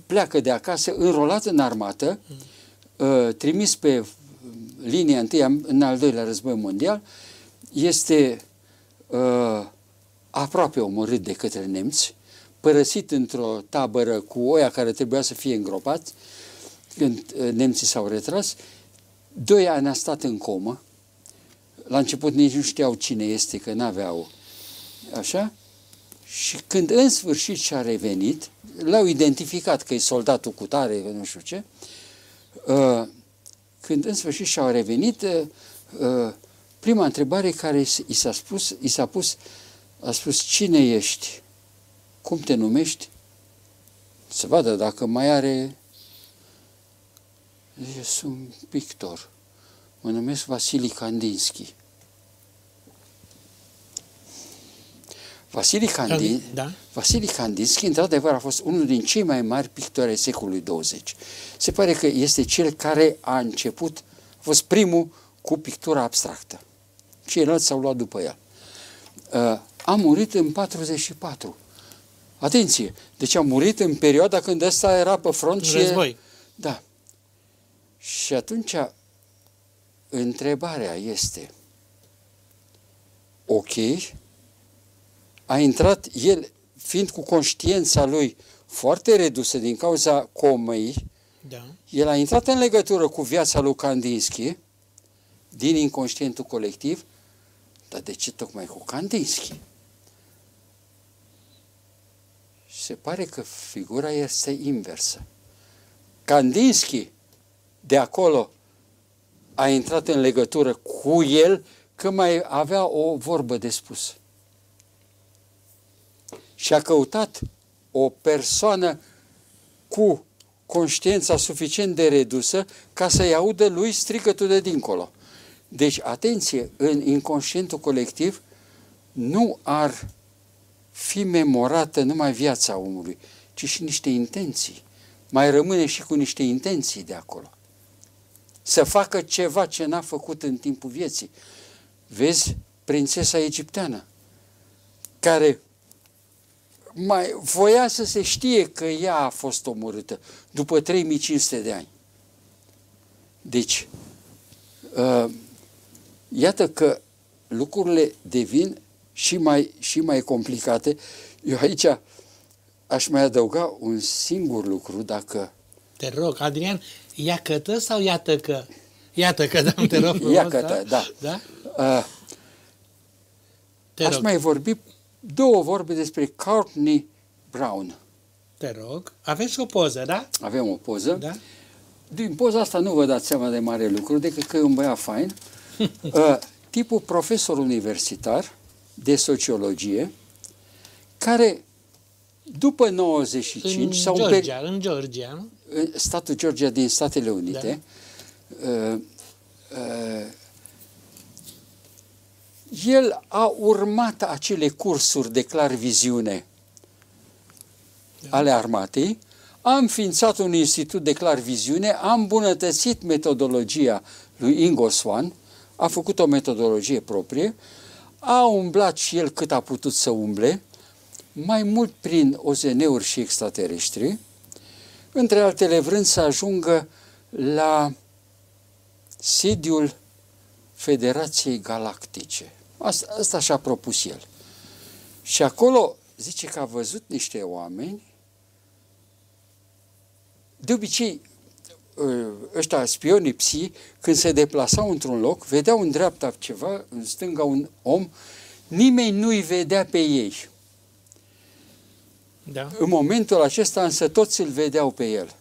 Pleacă de acasă, înrolat în armată, trimis pe linia întâi în al doilea război mondial, este aproape omorât de către nemți, părăsit într-o tabără cu oia care trebuia să fie îngropați, când nemții s-au retras. 2 ani a stat în comă, la început nici nu știau cine este, că n-aveau așa, și când în sfârșit și-a revenit, l-au identificat că e soldatul cutare, nu știu ce, când în sfârșit și-au revenit, prima întrebare care i s-a pus, a spus, cine ești? Cum te numești? Să vadă dacă mai are... Zice, sunt pictor. Mă numesc Vasili Kandinsky. Vasili Kandinsky, într-adevăr, a fost unul din cei mai mari pictori ai secolului 20. Se pare că este cel care a început, a fost primul cu pictura abstractă. Ceilalți s-au luat după el. A murit în 44. Atenție! Deci a murit în perioada când ăsta era pe front și... Război. Da. Și atunci, întrebarea este, ok, a intrat el, fiind cu conștiința lui foarte redusă din cauza comei, Da. el a intrat în legătură cu viața lui Kandinsky, din inconștientul colectiv, dar de ce tocmai cu Kandinsky? Și se pare că figura este inversă. Kandinsky, de acolo, a intrat în legătură cu el, că mai avea o vorbă de spus. Și a căutat o persoană cu conștiința suficient de redusă ca să-i audă lui strigătul de dincolo. Deci, atenție, în inconștientul colectiv nu ar fi memorată numai viața omului, ci și niște intenții. Mai rămâne și cu niște intenții de acolo. Să facă ceva ce n-a făcut în timpul vieții. Vezi, prințesa egipteană, care mai voia să se știe că ea a fost omorâtă după 3500 de ani. Deci, iată că lucrurile devin și mai complicate. Eu aici aș mai adăuga un singur lucru, dacă... Te rog, Adrian, iată sau iată că? Iată că, da, te rog frumos, Iată, da. Aș mai vorbi două vorbe despre Courtney Brown. Te rog, aveți și o poză, da? Avem o poză. Da. Din poza asta nu vă dați seama de mare lucru, decât că e un băiat fain. Tipul profesor universitar de sociologie, care după 95 în Georgia, nu? În statul Georgia din Statele Unite, el a urmat acele cursuri de clarviziune ale armatei, a înființat un institut de clarviziune, a îmbunătățit metodologia lui Ingo Swann, a făcut o metodologie proprie, a umblat și el cât a putut să umble, mai mult prin OZN-uri și extraterestri, între altele vrând să ajungă la sediul Federației Galactice. Asta și-a propus el. Și acolo zice că a văzut niște oameni, de obicei, ăștia spionii psi, când se deplasau într-un loc, vedeau în dreapta ceva, în stânga un om, nimeni nu-i vedea pe ei. Da. În momentul acesta însă toți îl vedeau pe el.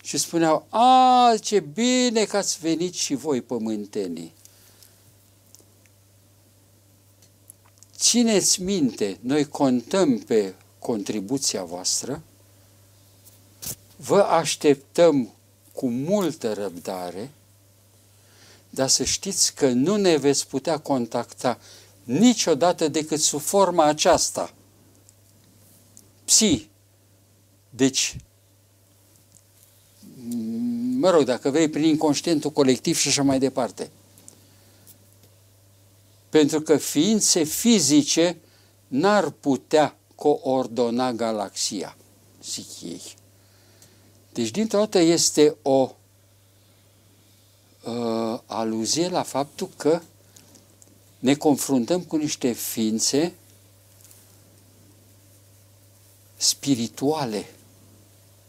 Și spuneau, ce bine că ați venit și voi, pământenii. Țineți minte, noi contăm pe contribuția voastră, vă așteptăm cu multă răbdare, dar să știți că nu ne veți putea contacta niciodată decât sub forma aceasta. Psi. Deci, mă rog, dacă vrei, prin inconștientul colectiv și așa mai departe. Pentru că ființe fizice n-ar putea coordona galaxia, zic ei. Deci, dintr-o dată, este o aluzie la faptul că ne confruntăm cu niște ființe spirituale,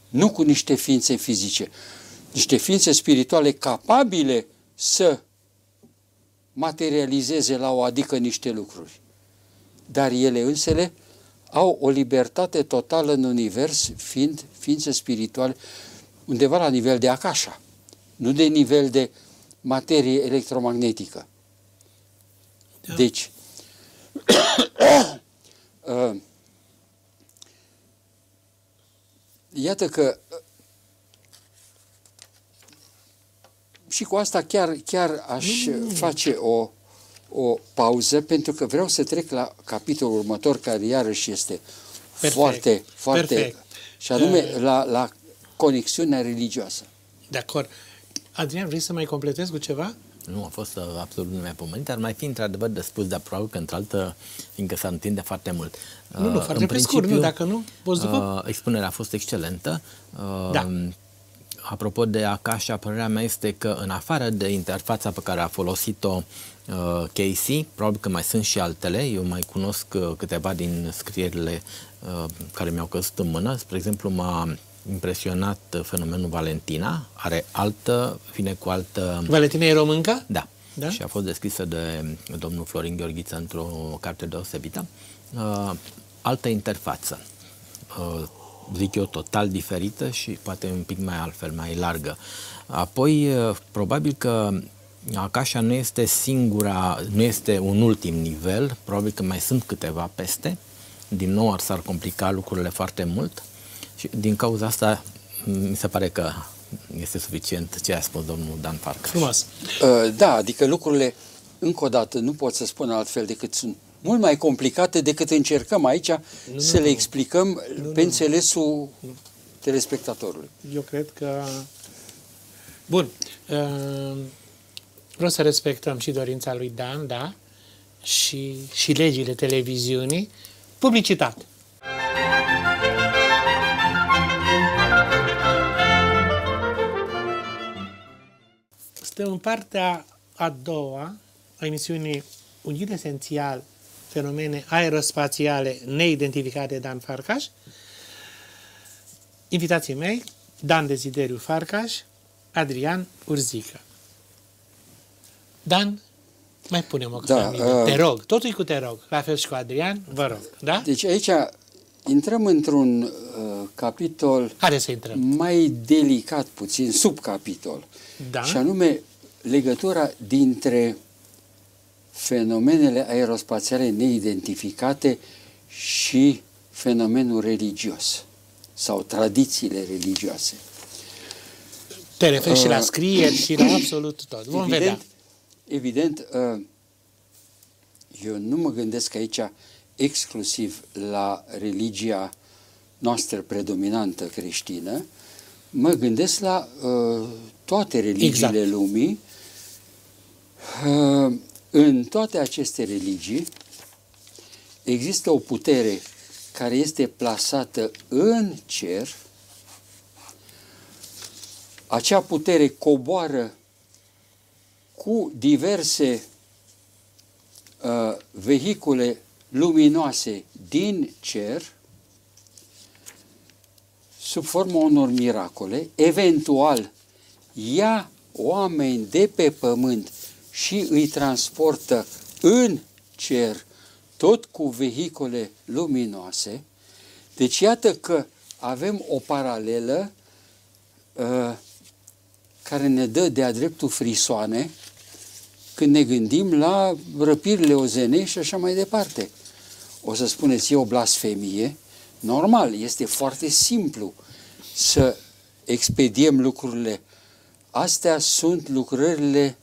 nu cu niște ființe fizice. Niște ființe spirituale capabile să materializeze la o adică niște lucruri. Dar ele însele au o libertate totală în univers, fiind ființe spirituale undeva la nivel de Akasha, nu de nivel de materie electromagnetică. Da. Deci, iată că și cu asta chiar aș face o pauză, pentru că vreau să trec la capitolul următor, care iarăși este foarte, și anume la conexiunea religioasă. De acord. Adrian, vrei să mai completezi cu ceva? Nu, a fost absolut nemaipomenit, ar mai fi într-adevăr de spus, dar probabil că într-altă, fiindcă s-ar întinde foarte mult. Nu, foarte pe scurt, nu, dacă nu, poți după? Expunerea a fost excelentă. Da. Apropo de Akasha, părerea mea este că în afară de interfața pe care a folosit-o Casey, probabil că mai sunt și altele, eu mai cunosc câteva din scrierile care mi-au căzut în mână, spre exemplu m-a impresionat fenomenul Valentina, vine cu altă... Valentina e româncă? Da. Și a fost descrisă de domnul Florin Gheorghiță într-o carte deosebită. Altă interfață, zic eu, total diferită și poate un pic mai altfel, mai largă. Apoi, probabil că Akasha nu este nu este un ultim nivel, probabil că mai sunt câteva peste. Din nou s-ar complica lucrurile foarte mult. Și din cauza asta mi se pare că este suficient ce a spus domnul Dan Farkas. Frumos. Da, adică lucrurile, încă o dată, nu pot să spun altfel decât sunt mult mai complicate decât încercăm aici să le explicăm pe înțelesul telespectatorului. Eu cred că... Bun. Vreau să respectăm și dorința lui Dan, da? Și legile televiziunii. Publicitate. Suntem în partea a doua a emisiunii un ghid esențial, fenomene aerospațiale neidentificate, Dan Farkas. Invitații mei, Dan Desideriu Farkas, Adrian Urzică. Dan, mai punem o câteva te rog, totul e cu te rog, la fel și cu Adrian, vă rog. Da? Deci aici intrăm într-un capitol mai delicat puțin, subcapitol, și anume legătura dintre fenomenele aerospațiale neidentificate și fenomenul religios sau tradițiile religioase. Te referi și la scrieri și la absolut tot. Vom vedea. Evident, eu nu mă gândesc aici exclusiv la religia noastră predominantă creștină, mă gândesc la toate religiile lumii. În toate aceste religii există o putere care este plasată în cer. Acea putere coboară cu diverse vehicule luminoase din cer, sub formă unor miracole, eventual ia oameni de pe pământ și îi transportă în cer, tot cu vehicule luminoase. Deci iată că avem o paralelă care ne dă de-a dreptul frisoane când ne gândim la răpirile ozenei și așa mai departe. O să spuneți, e o blasfemie? Normal, este foarte simplu să expediem lucrurile. Astea sunt lucrările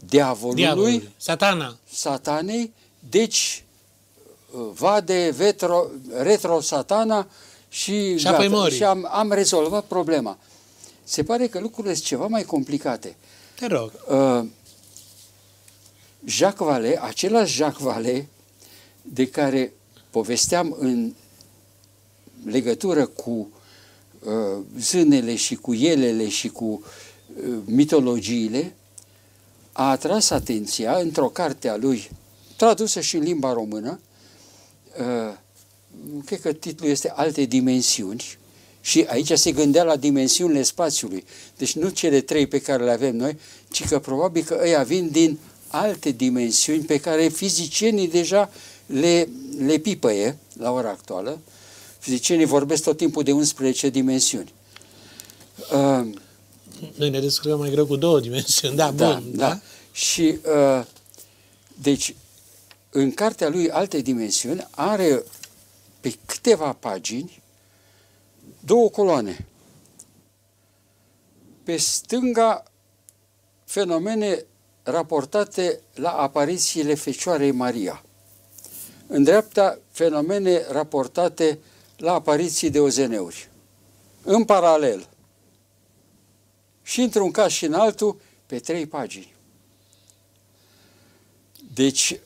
diavolului, satanei, deci vade retro satana și gata, și am rezolvat problema. Se pare că lucrurile sunt ceva mai complicate. Te rog. Jacques Vallée, același Jacques Vallée de care povesteam în legătură cu zânele și cu elele și cu mitologiile, a atras atenția într-o carte a lui, tradusă și în limba română, cred că titlul este Alte dimensiuni, și aici se gândea la dimensiunile spațiului. Deci nu cele 3 pe care le avem noi, ci că probabil că ăia vin din alte dimensiuni pe care fizicienii deja le pipăie la ora actuală. Fizicienii vorbesc tot timpul de 11 dimensiuni. Noi ne descurcăm mai greu cu 2 dimensiuni, da, bun. Da. Și, deci, în cartea lui Alte dimensiuni are pe câteva pagini 2 coloane. Pe stânga fenomene raportate la aparițiile Fecioarei Maria. În dreapta, fenomene raportate la apariții de OZN-uri. În paralel. Și într-un caz și în altul, pe 3 pagini. Deci,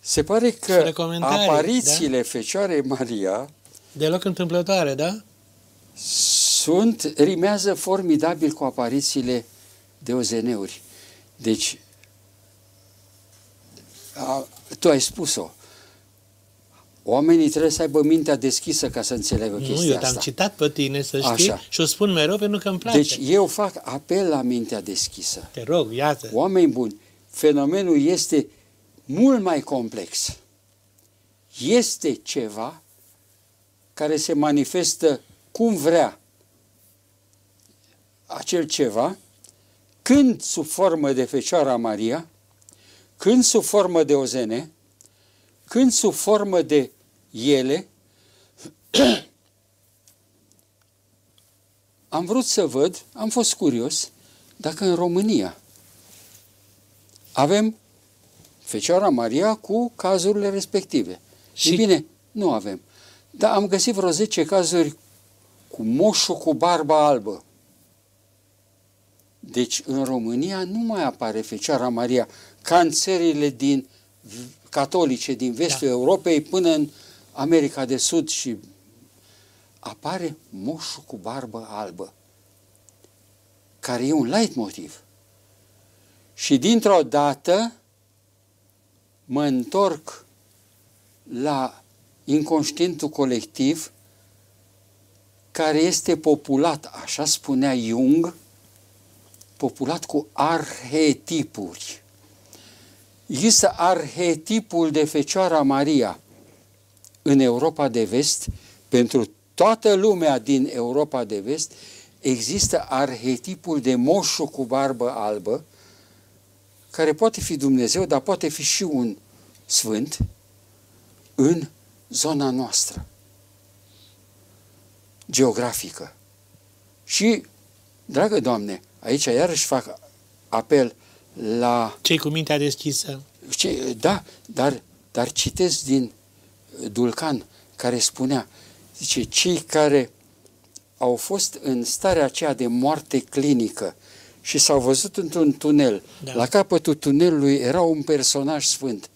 se pare că aparițiile Fecioarei Maria deloc întâmplătoare, da? rimează formidabil cu aparițiile de OZN-uri. Deci, tu ai spus-o. Oamenii trebuie să aibă mintea deschisă ca să înțeleagă chestia asta. Nu, eu te-am citat pe tine, să știi, așa. Și o spun mereu pentru că îmi place. Deci eu fac apel la mintea deschisă. Te rog, iată. Oameni buni, fenomenul este mult mai complex. Este ceva care se manifestă cum vrea acel ceva, când sub formă de Fecioara Maria, când sub formă de OZN, când sub formă de ele. Am vrut să văd, am fost curios, dacă în România avem Fecioara Maria cu cazurile respective. Și bine, nu avem. Dar am găsit vreo 10 cazuri cu moșul cu barba albă. Deci în România nu mai apare Fecioara Maria ca în țările catolice din vestul Europei până în America de Sud și apare moșul cu barbă albă, care e un leitmotiv. Și dintr-o dată mă întorc la inconștientul colectiv care este populat, așa spunea Jung, populat cu arhetipuri. Există arhetipul de Fecioara Maria în Europa de Vest. Pentru toată lumea din Europa de Vest există arhetipul de moșul cu barbă albă, care poate fi Dumnezeu, dar poate fi și un sfânt în zona noastră geografică. Și, dragă Doamne, aici iarăși fac apel la... Cei cu mintea deschisă. Da, dar citesc din Dulcan, care spunea, zice, cei care au fost în starea aceea de moarte clinică și s-au văzut într-un tunel, la capătul tunelului era un personaj sfânt.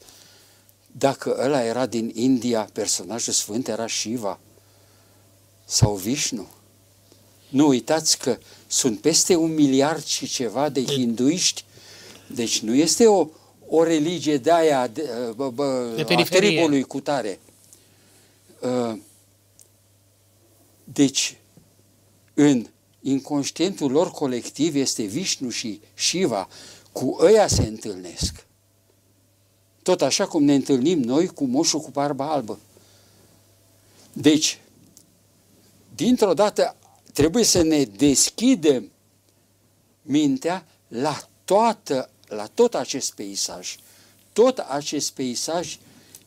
Dacă ăla era din India, personajul sfânt era Shiva sau Vishnu. Nu uitați că sunt peste 1 miliard și ceva de hinduiști. Deci nu este o religie de aia a tribului cutare. Deci, în inconștientul lor colectiv este Vishnu și Shiva. Cu ăia se întâlnesc. Tot așa cum ne întâlnim noi cu moșul cu barba albă. Deci, dintr-o dată, trebuie să ne deschidem mintea la tot acest peisaj. Tot acest peisaj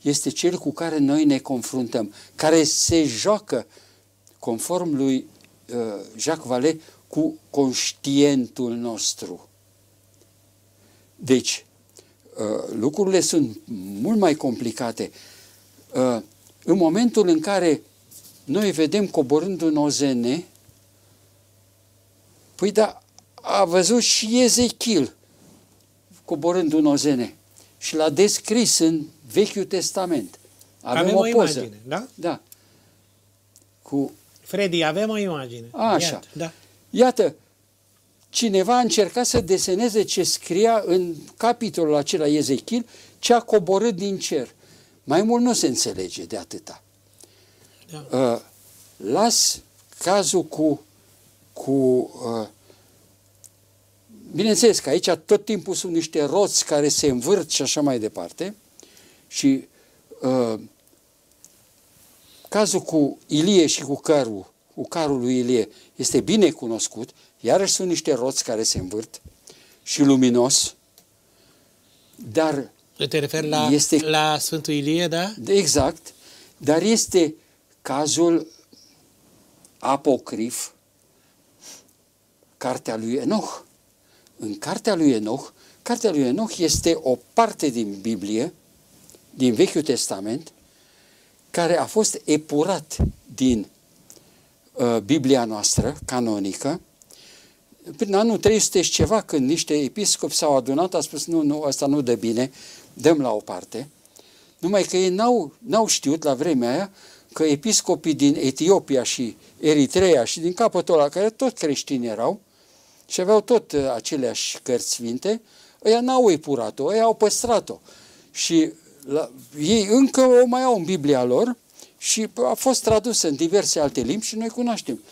este cel cu care noi ne confruntăm, care se joacă, conform lui Jacques Vallée, cu conștientul nostru. Deci, lucrurile sunt mult mai complicate. În momentul în care noi vedem coborând un OZN, păi da, a văzut și Ezechiel coborând un OZN și l-a descris în Vechiul Testament. Avem o poză. Imagine, da? Da. Freddy, avem o imagine. Așa. Iată, da. Iată, cineva a încercat să deseneze ce scria în capitolul acela Ezechiel, ce a coborât din cer. Mai mult nu se înțelege de atâta. Da. Las cazul bineînțeles că aici tot timpul sunt niște roți care se învârt și așa mai departe. Și cazul cu Ilie și cu carul lui Ilie este bine cunoscut. Iarăși sunt niște roți care se învârt și luminos. Dar te referi la Sfântul Ilie, da? Exact. Dar este cazul apocrif, cartea lui Enoch, în cartea lui Enoch este o parte din Biblie, din Vechiul Testament, care a fost epurat din Biblia noastră, canonică, prin anul 300 și ceva, când niște episcopi s-au adunat, a spus, nu, asta nu dă bine, dăm la o parte. Numai că ei n-au știut la vremea aia că episcopii din Etiopia și Eritreea și din capătul ăla, care tot creștini erau și aveau tot aceleași cărți sfinte, ăia n-au epurat-o, ăia au păstrat-o. Și ei încă o mai au în Biblia lor și a fost tradusă în diverse alte limbi și noi cunoaștem.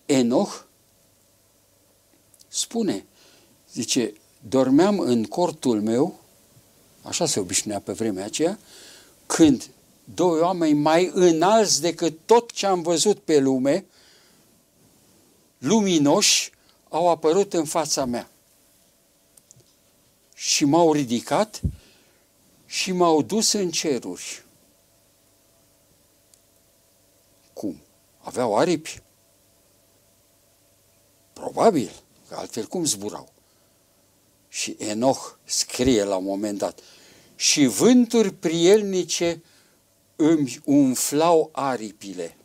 Enoch spune, zice, dormeam în cortul meu, așa se obișnuia pe vremea aceea, când doi oameni mai înalți decât tot ce am văzut pe lume, luminoși, au apărut în fața mea. Și m-au ridicat și m-au dus în ceruri. Cum? Aveau aripi? Probabil, că altfel cum zburau? Și Enoch scrie la un moment dat, și vânturi prielnice îmi umflau aripile.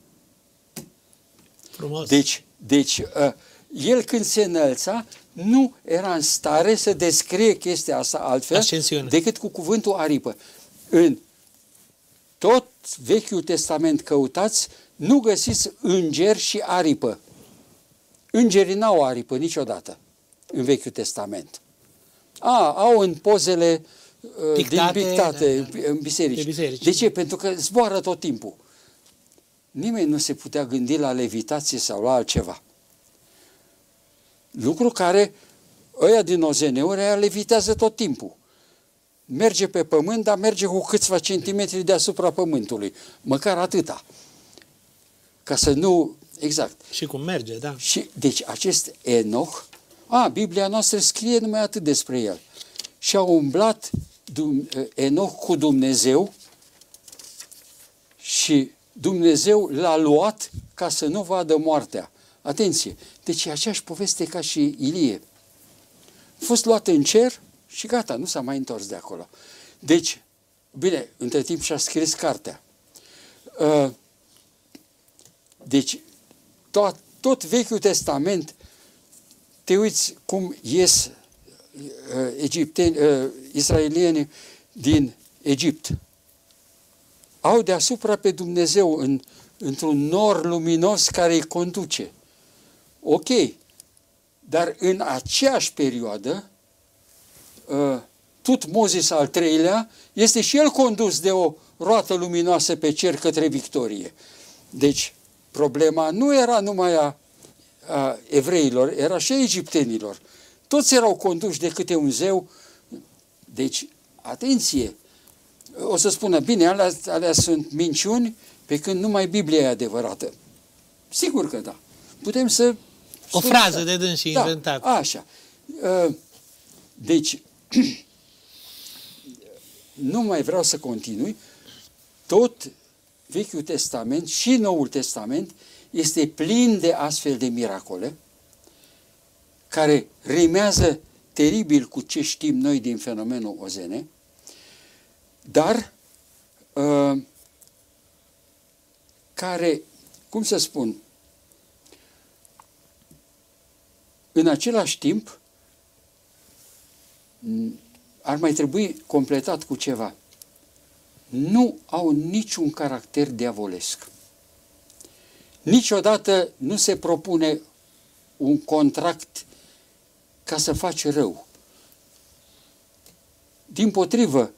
Frumos. Deci el când se înălța, nu era în stare să descrie chestia asta altfel decât cu cuvântul aripă. În tot Vechiul Testament căutați, nu găsiți îngeri și aripă. Îngerii n-au aripă niciodată în Vechiul Testament. Au în pozele pictate în biserici. De ce? Pentru că zboară tot timpul. Nimeni nu se putea gândi la levitație sau la altceva. Lucru care ăia din OZN-uri aia levitează tot timpul. Merge pe pământ, dar merge cu câțiva centimetri deasupra pământului. Măcar atâta. Ca să nu... Exact. Și cum merge, da. Și, deci acest Enoch, Biblia noastră scrie numai atât despre el. Și a umblat Enoch cu Dumnezeu și Dumnezeu l-a luat ca să nu vadă moartea. Atenție! Deci e aceeași poveste ca și Ilie. A fost luat în cer și gata, nu s-a mai întors de acolo. Deci, bine, între timp și-a scris cartea. Deci, tot Vechiul Testament, te uiți cum ies israelieni din Egipt. Au deasupra pe Dumnezeu într-un nor luminos care îi conduce. Ok, dar în aceeași perioadă, Tutmozis al III-lea este și el condus de o roată luminoasă pe cer către victorie. Deci, problema nu era numai a evreilor, era și a egiptenilor. Toți erau conduși de câte un zeu. Deci, atenție! O să spună, bine, alea sunt minciuni, pe când numai Biblia e adevărată. Sigur că da. Putem să... O frază de dâns și inventată. Așa. Deci, nu mai vreau să continui. Tot Vechiul Testament și Noul Testament este plin de astfel de miracole care rimează teribil cu ce știm noi din fenomenul OZN, dar care, cum să spun, în același timp ar mai trebui completat cu ceva. Nu au niciun caracter diavolesc. Niciodată nu se propune un contract ca să faci rău. Dimpotrivă,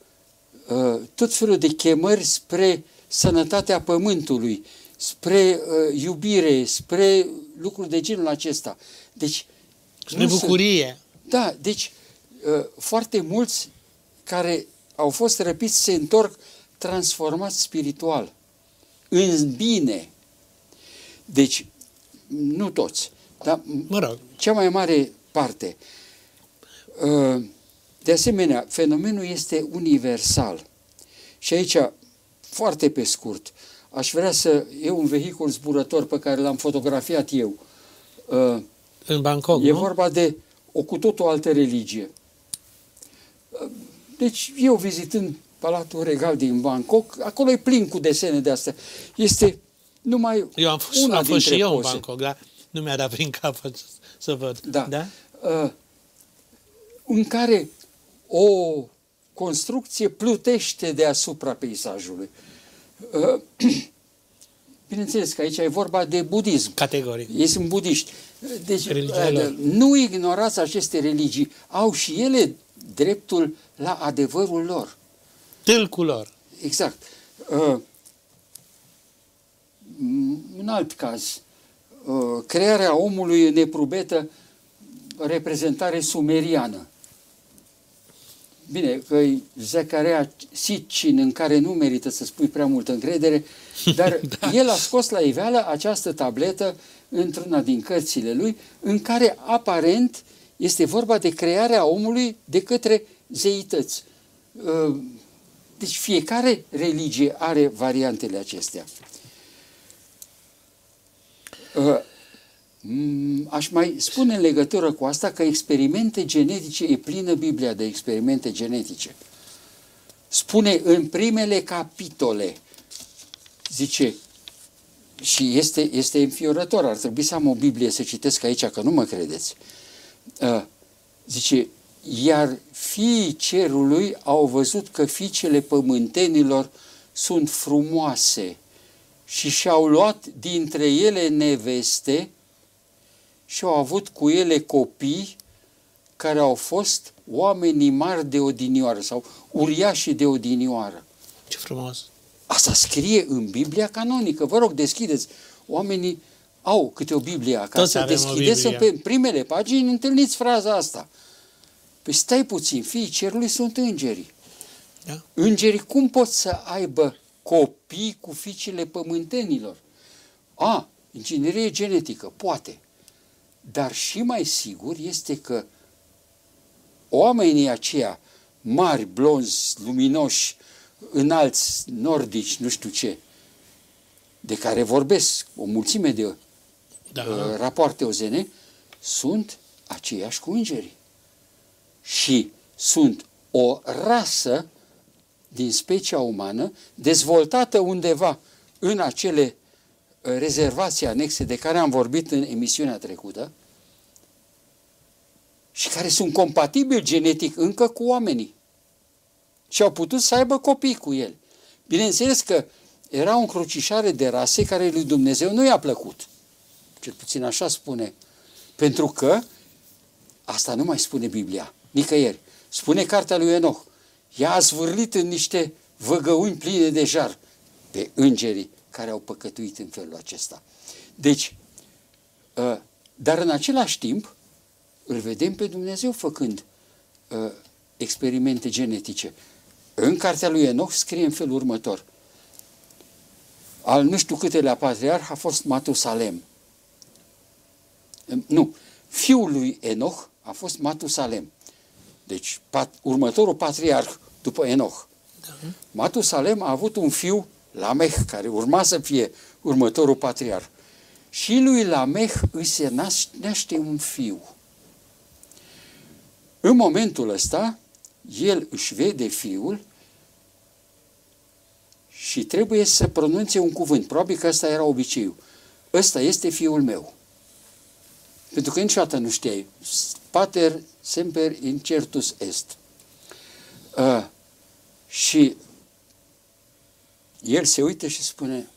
tot felul de chemări spre sănătatea pământului, spre iubire, spre lucruri de genul acesta. Deci, spre bucurie. Da, deci foarte mulți care au fost răpiți se întorc transformați spiritual, în bine. Deci, nu toți, dar cea mai mare parte. De asemenea, fenomenul este universal. Și aici, foarte pe scurt, aș vrea e un vehicul zburător pe care l-am fotografiat eu. În Bangkok, E nu? vorba de o cu totul altă religie. Deci eu vizitând Palatul Regal din Bangkok, acolo e plin cu desene de astea. Este numai Eu am fost, una am fost dintre și eu poze. în Bangkok, dar nu mi-a dat prin cap să văd. Da. În care o construcție plutește deasupra peisajului. Bineînțeles că aici e vorba de budism. Categoric. Ei sunt budiști. Deci Religia lor. nu ignorați aceste religii. Au și ele dreptul la adevărul lor. Tâlcul lor. Exact. Un alt caz. Crearea omului în eprubetă, reprezentare sumeriană. Bine, că e Zecaria Sitchin, în care nu merită să spui prea multă încredere, dar Da. el a scos la iveală această tabletă într-una din cărțile lui, în care aparent este vorba de crearea omului de către zeități. Deci fiecare religie are variantele acestea. Aș mai spune în legătură cu asta că experimente genetice, e plină Biblia de experimente genetice. Spune în primele capitole, zice, și este înfiorător, ar trebui să am o Biblie să citesc aici, că nu mă credeți. Zice, iar fiii cerului au văzut că fiicele pământenilor sunt frumoase și și-au luat dintre ele neveste și au avut cu ele copii care au fost oamenii mari de odinioară sau uriașii de odinioară. Ce frumos! Asta scrie în Biblia canonică. Vă rog, deschideți. Oamenii au câte o Biblie Toți acasă. avem o Deschideți-o Biblie. pe primele pagini, întâlniți fraza asta. Păi stai puțin, fiii cerului sunt îngerii. Da? Îngerii cum pot să aibă copii cu fiicele pământenilor? Inginerie genetică, poate. Dar și mai sigur este că oamenii aceia mari, blonzi, luminoși, înalți, nordici, nu știu ce, de care vorbesc o mulțime de Da. rapoarte OZN, sunt aceiași cu îngerii. Și sunt o rasă din specia umană dezvoltată undeva în acele rezervații anexe de care am vorbit în emisiunea trecută și care sunt compatibili genetic încă cu oamenii și au putut să aibă copii cu el. Bineînțeles că era o încrucișare de rase care lui Dumnezeu nu i-a plăcut. Cel puțin așa spune. Pentru că asta nu mai spune Biblia, nicăieri. Spune cartea lui Enoch. Ea a zvârlit în niște văgăuni pline de jar pe îngerii care au păcătuit în felul acesta. Deci, dar în același timp, îl vedem pe Dumnezeu făcând experimente genetice. În cartea lui Enoch scrie în felul următor. Al nu știu câtelea patriarh a fost Matusalem. Nu, fiul lui Enoch a fost Matusalem. Deci, următorul patriarh după Enoch. Da. Matusalem a avut un fiu, Lameh, care urma să fie următorul patriarh. Și lui Lameh îi se naște un fiu. În momentul ăsta, el își vede fiul și trebuie să pronunțe un cuvânt. Probabil că ăsta era obiceiul. Ăsta este fiul meu. Pentru că niciodată nu știai. Pater semper incertus est. Și el se uită și spune,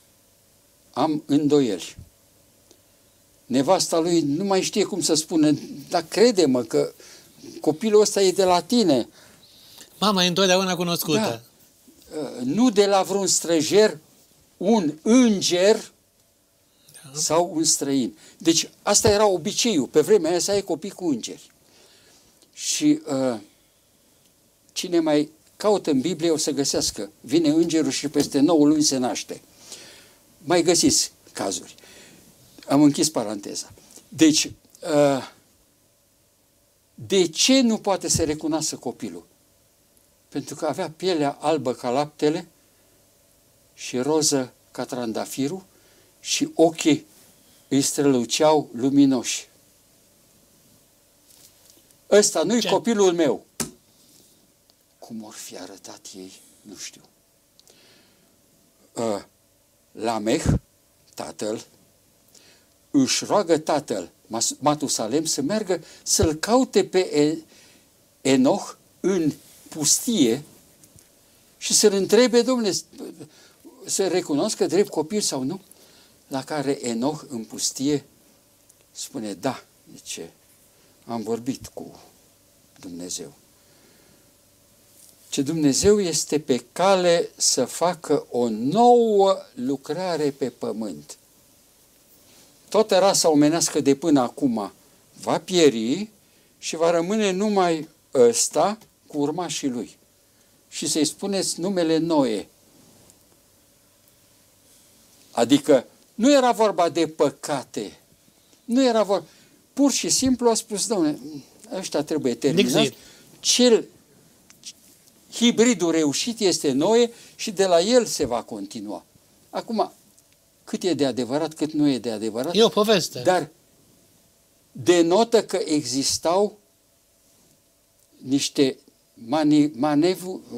am îndoieli. Nevasta lui nu mai știe cum să spună, dar crede-mă că copilul ăsta e de la tine. Mama e întotdeauna cunoscută. Da. Nu de la vreun străjer, un înger sau un străin. Deci asta era obiceiul. Pe vremea aia să ai copii cu îngeri. Și cine mai caută în Biblie o să găsească. Vine îngerul și peste 9 luni se naște. Mai găsiți cazuri. Am închis paranteza. Deci, de ce nu poate să recunoască copilul? Pentru că avea pielea albă ca laptele și roză ca trandafirul și ochii îi străluceau luminoși. ăsta nu-i copilul meu. Cum or fi arătat ei, nu știu. Lameh, tatăl, își roagă tatăl, Matusalem, să meargă să-l caute pe Enoch în pustie și să-l întrebe, domnule, să recunoască drept copil sau nu. La care Enoch în pustie spune, da, de ce? Am vorbit cu Dumnezeu. Ce Dumnezeu este pe cale să facă o nouă lucrare pe pământ. Toată rasa omenească de până acum va pieri și va rămâne numai ăsta cu urmașii lui. Și să-i spuneți numele Noe. Adică nu era vorba de păcate. Nu era vorba. Pur și simplu a spus, dom'le, ăștia trebuie terminat. Hibridul reușit este Noe și de la el se va continua. Acum, cât e de adevărat, cât nu e de adevărat. E o poveste. Dar denotă că existau niște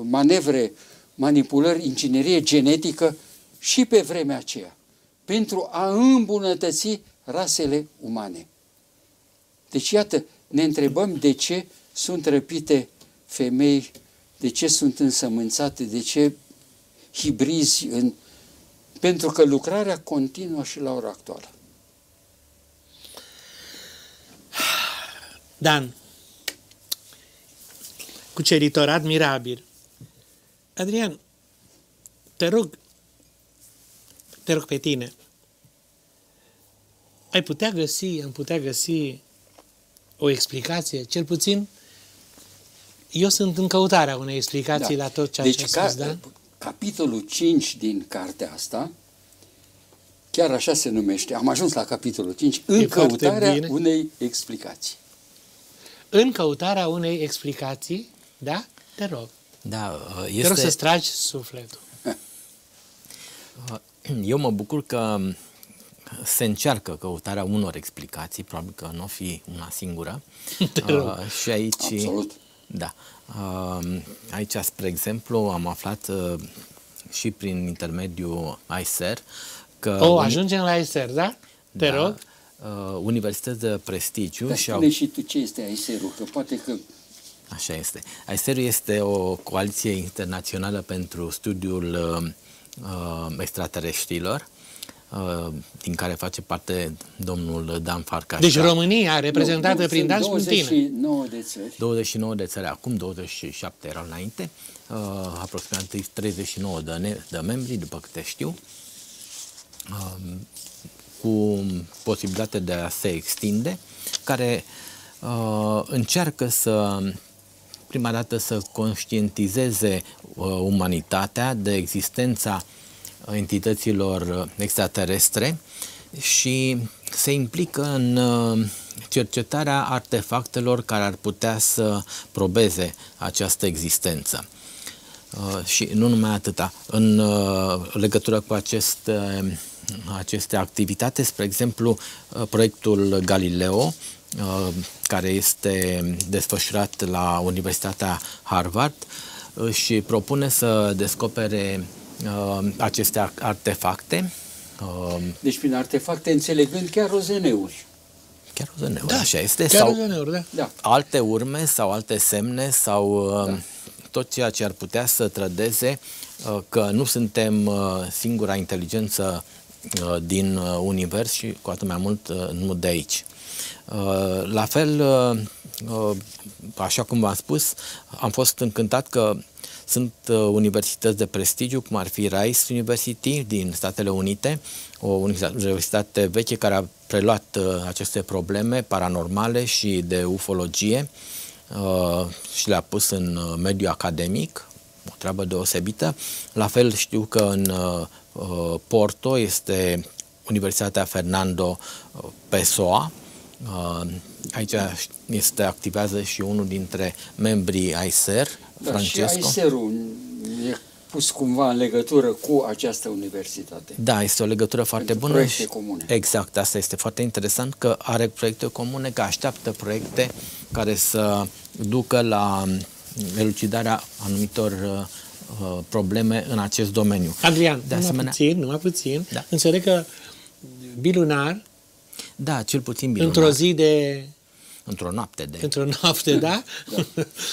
manevre, manipulări, inginerie genetică și pe vremea aceea, pentru a îmbunătăți rasele umane. Deci, iată, ne întrebăm de ce sunt răpite femei, de ce sunt însămânțate, de ce hibrizi, pentru că lucrarea continuă și la ora actuală. Dan, cuceritor admirabil. Adrian, te rog pe tine, am putea găsi o explicație, cel puțin eu sunt în căutarea unei explicații la tot ceea ce a spus, Dan. Capitolul 5 din cartea asta, chiar așa se numește, am ajuns la capitolul 5, în căutarea unei explicații. În căutarea unei explicații, da? Te rog. Da, te rog să-ți tragi sufletul. Eu mă bucur că se încearcă căutarea unor explicații, probabil că nu o fi una singură. Și aici... Absolut. Da. Aici, spre exemplu, am aflat și prin intermediul ICER că... ajungem la ICER, da? Te rog. Universități de prestigiu... Dar spune și tu ce este ICER-ul, că poate că... Așa este. ICER este o coaliție internațională pentru studiul extraterestrilor, din care face parte domnul Dan Farkas. Deci România, reprezentată prin Dan, sunt tine. 29 de țări. 29 de țări, acum 27 erau înainte, aproximativ 39 de membri, după câte știu, cu posibilitatea de a se extinde, care încearcă prima dată să conștientizeze umanitatea de existența entităților extraterestre și se implică în cercetarea artefactelor care ar putea să probeze această existență. Și nu numai atâta. În legătură cu aceste activitate, spre exemplu, proiectul Galileo, care este desfășurat la Universitatea Harvard, și propune să descopere aceste artefacte. Deci prin artefacte înțelegând chiar rozeneuri. Chiar rozeneuri, da, așa este. Chiar sau rozeneuri, da. Alte urme sau alte semne sau tot ceea ce ar putea să trădeze că nu suntem singura inteligență din univers și cu atât mai mult nu de aici. La fel, așa cum v-am spus, am fost încântat că sunt universități de prestigiu, cum ar fi Rice University din Statele Unite, o universitate veche care a preluat aceste probleme paranormale și de ufologie și le-a pus în mediul academic, o treabă deosebită. La fel știu că în Porto este Universitatea Fernando Pessoa. Aici activează și unul dintre membrii ICER, Francesco. Și ICER-ul e pus cumva în legătură cu această universitate. Da, este o legătură foarte bună. Proiecte comune. Exact, asta este foarte interesant, că are proiecte comune, că așteaptă proiecte care să ducă la elucidarea anumitor probleme în acest domeniu. Adrian, numai puțin. Da. Înțeleg că bilunar, da, cel puțin bilunar. Într-o zi de... Într-o noapte de... Într-o noapte, da?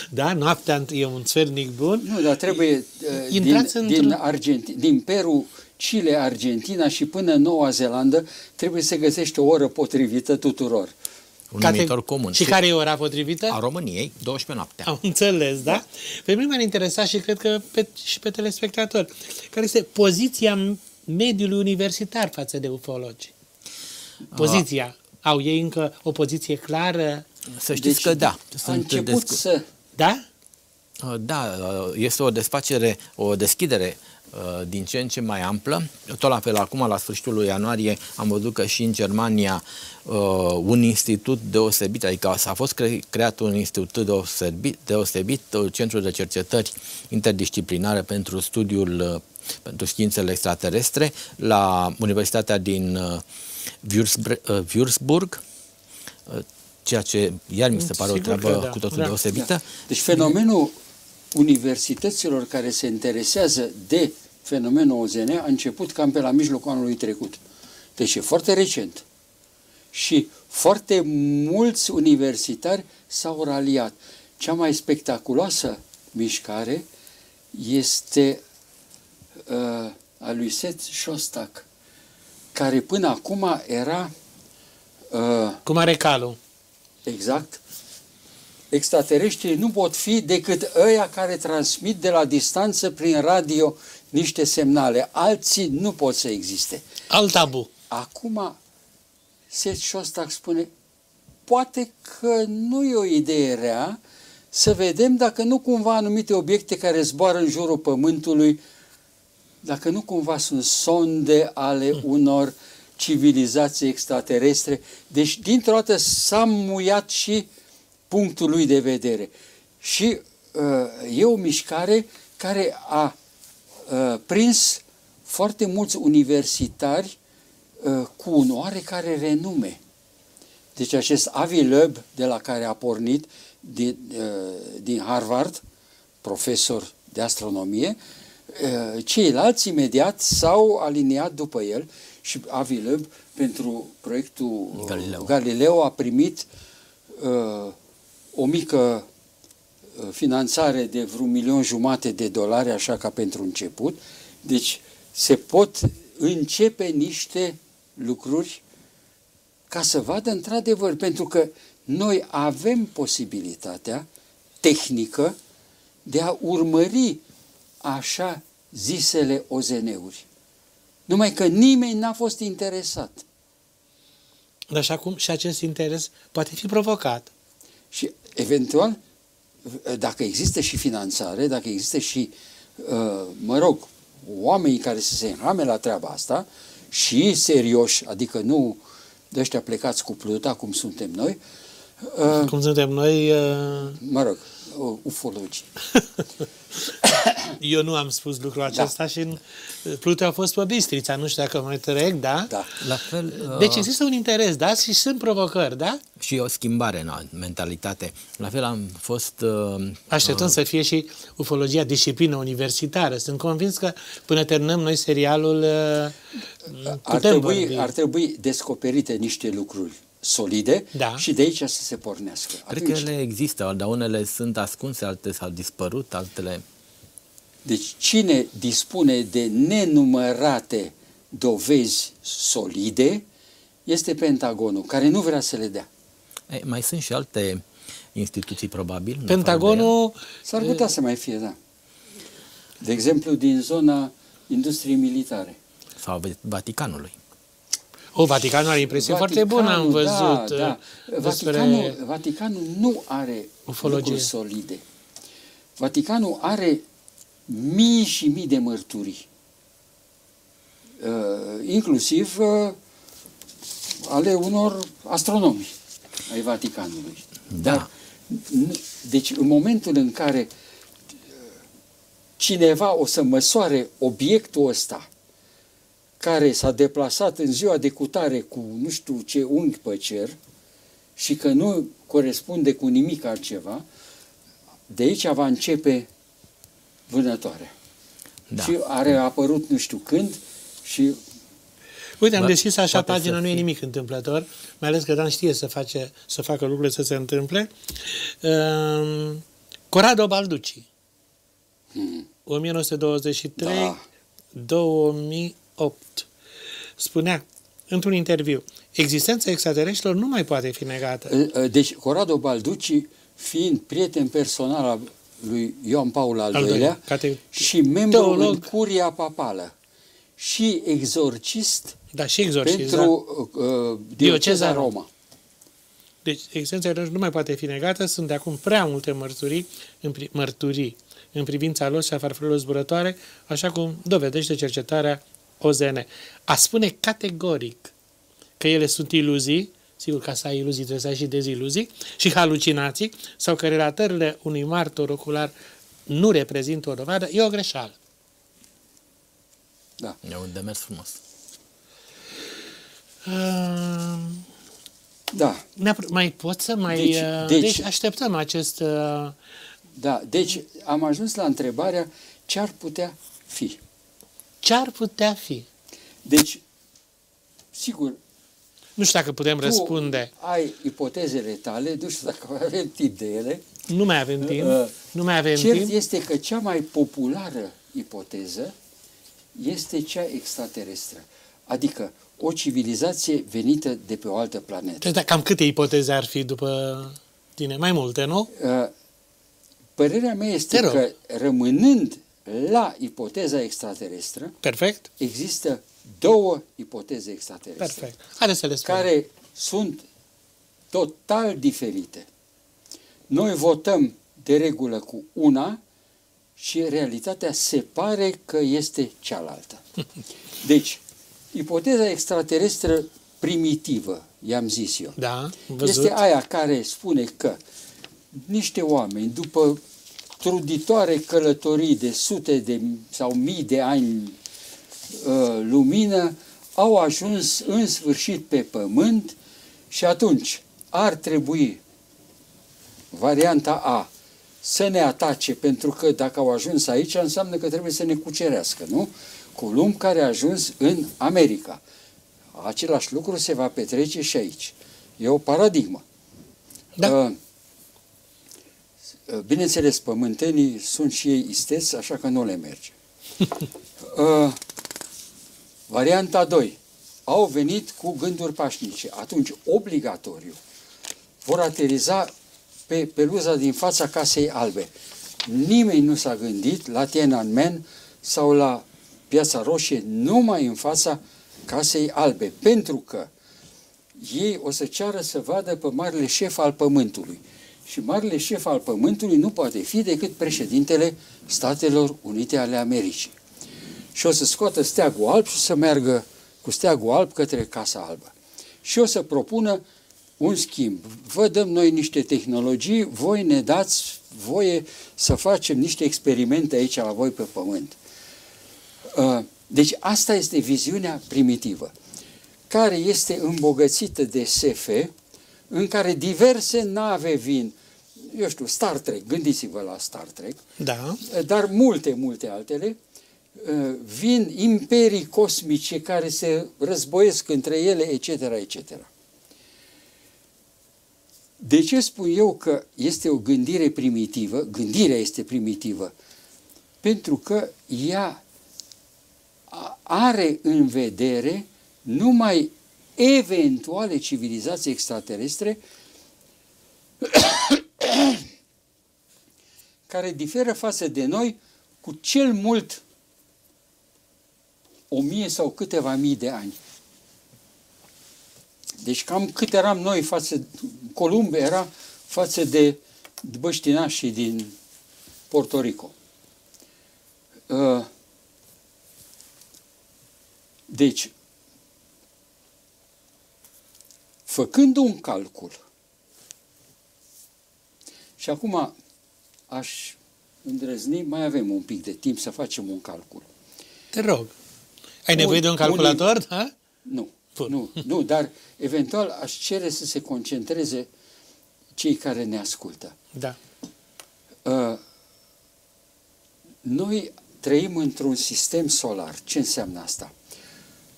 Da, noaptea e un sfernic bun. Nu, dar trebuie din Peru, Chile, Argentina și până în Noua Zeelandă trebuie să găsești o oră potrivită tuturor. Un numitor comun. Și care e ora potrivită? A României, 12 noaptea. Am înțeles, da? Pe mine m-ar interesa și cred că și pe telespectatori. Care este poziția mediului universitar față de ufologi? Poziția. Au ei încă o poziție clară? Să știți că da. Da? Da, este o deschidere din ce în ce mai amplă. Tot la fel, acum, la sfârșitul lui ianuarie, am văzut că și în Germania un institut deosebit, adică s-a fost creat un institut deosebit, Centrul de Cercetări Interdisciplinare pentru studiul pentru științele extraterestre, la Universitatea din Würzburg, ceea ce iar mi se pare o treabă cu totul deosebită. Da. Deci fenomenul universităților care se interesează de fenomenul OZN a început cam pe la mijlocul anului trecut. Deci e foarte recent. Și foarte mulți universitari s-au raliat. Cea mai spectaculoasă mișcare este a lui Seth Shostak, care până acum era... Cum are calul. Exact. Extraterestrii nu pot fi decât ăia care transmit de la distanță prin radio niște semnale. Alții nu pot să existe. Alt tabu. Acum, Seth Shostak spune, poate că nu e o idee rea să vedem dacă nu cumva anumite obiecte care zboară în jurul Pământului, dacă nu cumva sunt sonde ale unor civilizații extraterestre. Deci, dintr-o dată s-a muiat și punctul lui de vedere. Și e o mișcare care a prins foarte mulți universitari cu un oarecare renume. Deci acest Avi Loeb, de la care a pornit, din Harvard, profesor de astronomie, ceilalți imediat s-au aliniat după el și Avi Loeb pentru proiectul Galileo a primit o mică finanțare de vreun $1,5 așa ca pentru început. Deci se pot începe niște lucruri ca să vadă într-adevăr, pentru că noi avem posibilitatea tehnică de a urmări așa zisele OZN-uri. Numai că nimeni n-a fost interesat. Dar și acum și acest interes poate fi provocat. Și eventual, dacă există și finanțare, dacă există și, oamenii care să se înhame la treaba asta și serioși, adică nu de ăștia plecați cu pluta, cum suntem noi. Cum suntem noi... Ufologi. Eu nu am spus lucrul acesta și Pluto a fost pe Bistrița, nu știu dacă mă trec, da? Da. La fel, deci există un interes, da? Și sunt provocări, da? Și o schimbare în mentalitate. La fel am fost... Așteptăm să fie și ufologia disciplină universitară. Sunt convins că până terminăm noi serialul ar trebui descoperite niște lucruri solide, da, și de aici să se pornească. Cred că ele există, dar unele sunt ascunse, altele s-au dispărut, altele... Deci cine dispune de nenumărate dovezi solide este Pentagonul, care nu vrea să le dea. Mai sunt și alte instituții, probabil. Pentagonul... S-ar putea să mai fie, da. De exemplu, din zona industriei militare. Sau Vaticanului. Vaticanul are impresie foarte bună, am văzut. Da. Vaticanul nu are lucruri solide. Vaticanul are mii și mii de mărturii. Inclusiv ale unor astronomi ai Vaticanului. Da. Deci în momentul în care cineva o să măsoare obiectul ăsta care s-a deplasat în ziua de cutare cu nu știu ce unghi pe cer, și că nu corespunde cu nimic altceva, de aici va începe vânătoarea. Da. Și are apărut nu știu când și... Uite, am deschis așa poate pagina, să nu e fie. nimic întâmplător, mai ales că Dan știe să facă lucrurile să se întâmple. Corrado Balducci, 1923-2008, spunea într-un interviu: existența extraterestrilor nu mai poate fi negată. Deci Corrado Balducci, fiind prieten personal al lui Ioan Paul al II-lea și membru teolog, în curia papală și exorcist, da, și exorcist, pentru dioceza Roma. Deci existența lor nu mai poate fi negată, sunt de acum prea multe mărturii în privința lor și a farfurilor zburătoare, așa cum dovedește cercetarea OZN. A spune categoric că ele sunt iluzii, sigur, ca să ai iluzii trebuie să ai și deziluzii, și halucinații, sau că relatările unui martor ocular nu reprezintă o dovadă, e o greșeală. Da. E un demers frumos. Da. Mai pot să mai... Deci așteptăm acest... Da, deci am ajuns la întrebarea ce ar putea fi. Ce ar putea fi? Deci, sigur, nu știu dacă putem răspunde. Ai ipotezele tale, nu știu dacă avem timp de ele. Nu mai avem timp. Nu mai avem Cert timp. este că cea mai populară ipoteză este cea extraterestră. Adică o civilizație venită de pe o altă planetă. Deci, cam câte ipoteze ar fi după tine? Mai multe, nu? Părerea mea este că, rămânând la ipoteza extraterestră, perfect, există două ipoteze extraterestre. Perfect. Haideți să le spunem. Care sunt total diferite. Noi votăm de regulă cu una și realitatea se pare că este cealaltă. Deci, ipoteza extraterestră primitivă, i-am zis eu, da, văzut. este aia care spune că niște oameni, după truditoare călătorii de sute de sau mii de ani lumină, au ajuns în sfârșit pe pământ și atunci ar trebui, varianta A, să ne atace, pentru că dacă au ajuns aici înseamnă că trebuie să ne cucerească, nu? Columb care a ajuns în America. Același lucru se va petrece și aici. E o paradigmă. Da. Bineînțeles, pământenii sunt și ei isteți, așa că nu le merge. Varianta 2. Au venit cu gânduri pașnice. Atunci, obligatoriu, vor ateriza pe peluza din fața Casei Albe. Nimeni nu s-a gândit la Tiananmen sau la Piața Roșie, numai în fața Casei Albe, pentru că ei o să ceară să vadă pe marele șef al Pământului. Și marele șef al Pământului nu poate fi decât președintele Statelor Unite ale Americii. Și o să scoată steagul alb și să meargă cu steagul alb către Casa Albă. Și o să propună un schimb. Vă dăm noi niște tehnologii, voi ne dați voie să facem niște experimente aici la voi pe Pământ. Deci asta este viziunea primitivă, care este îmbogățită de SF, în care diverse nave vin, eu știu, Star Trek, gândiți-vă la Star Trek, da. Dar multe altele, vin imperii cosmice care se războiesc între ele, etc., etc. De ce spun eu că este o gândire primitivă? Gândirea este primitivă, pentru că ea are în vedere numai eventuale civilizații extraterestre care diferă față de noi cu cel mult 1000 sau câteva mii de ani. Deci cam cât eram noi Columb era față de băștinașii din Puerto Rico. Deci, făcând un calcul, și acum aș îndrăzni, mai avem un pic de timp să facem un calcul. Te rog. Ai nevoie de un calculator? Da? Nu. Nu, dar eventual aș cere să se concentreze cei care ne ascultă. Da. Noi trăim într-un sistem solar. Ce înseamnă asta?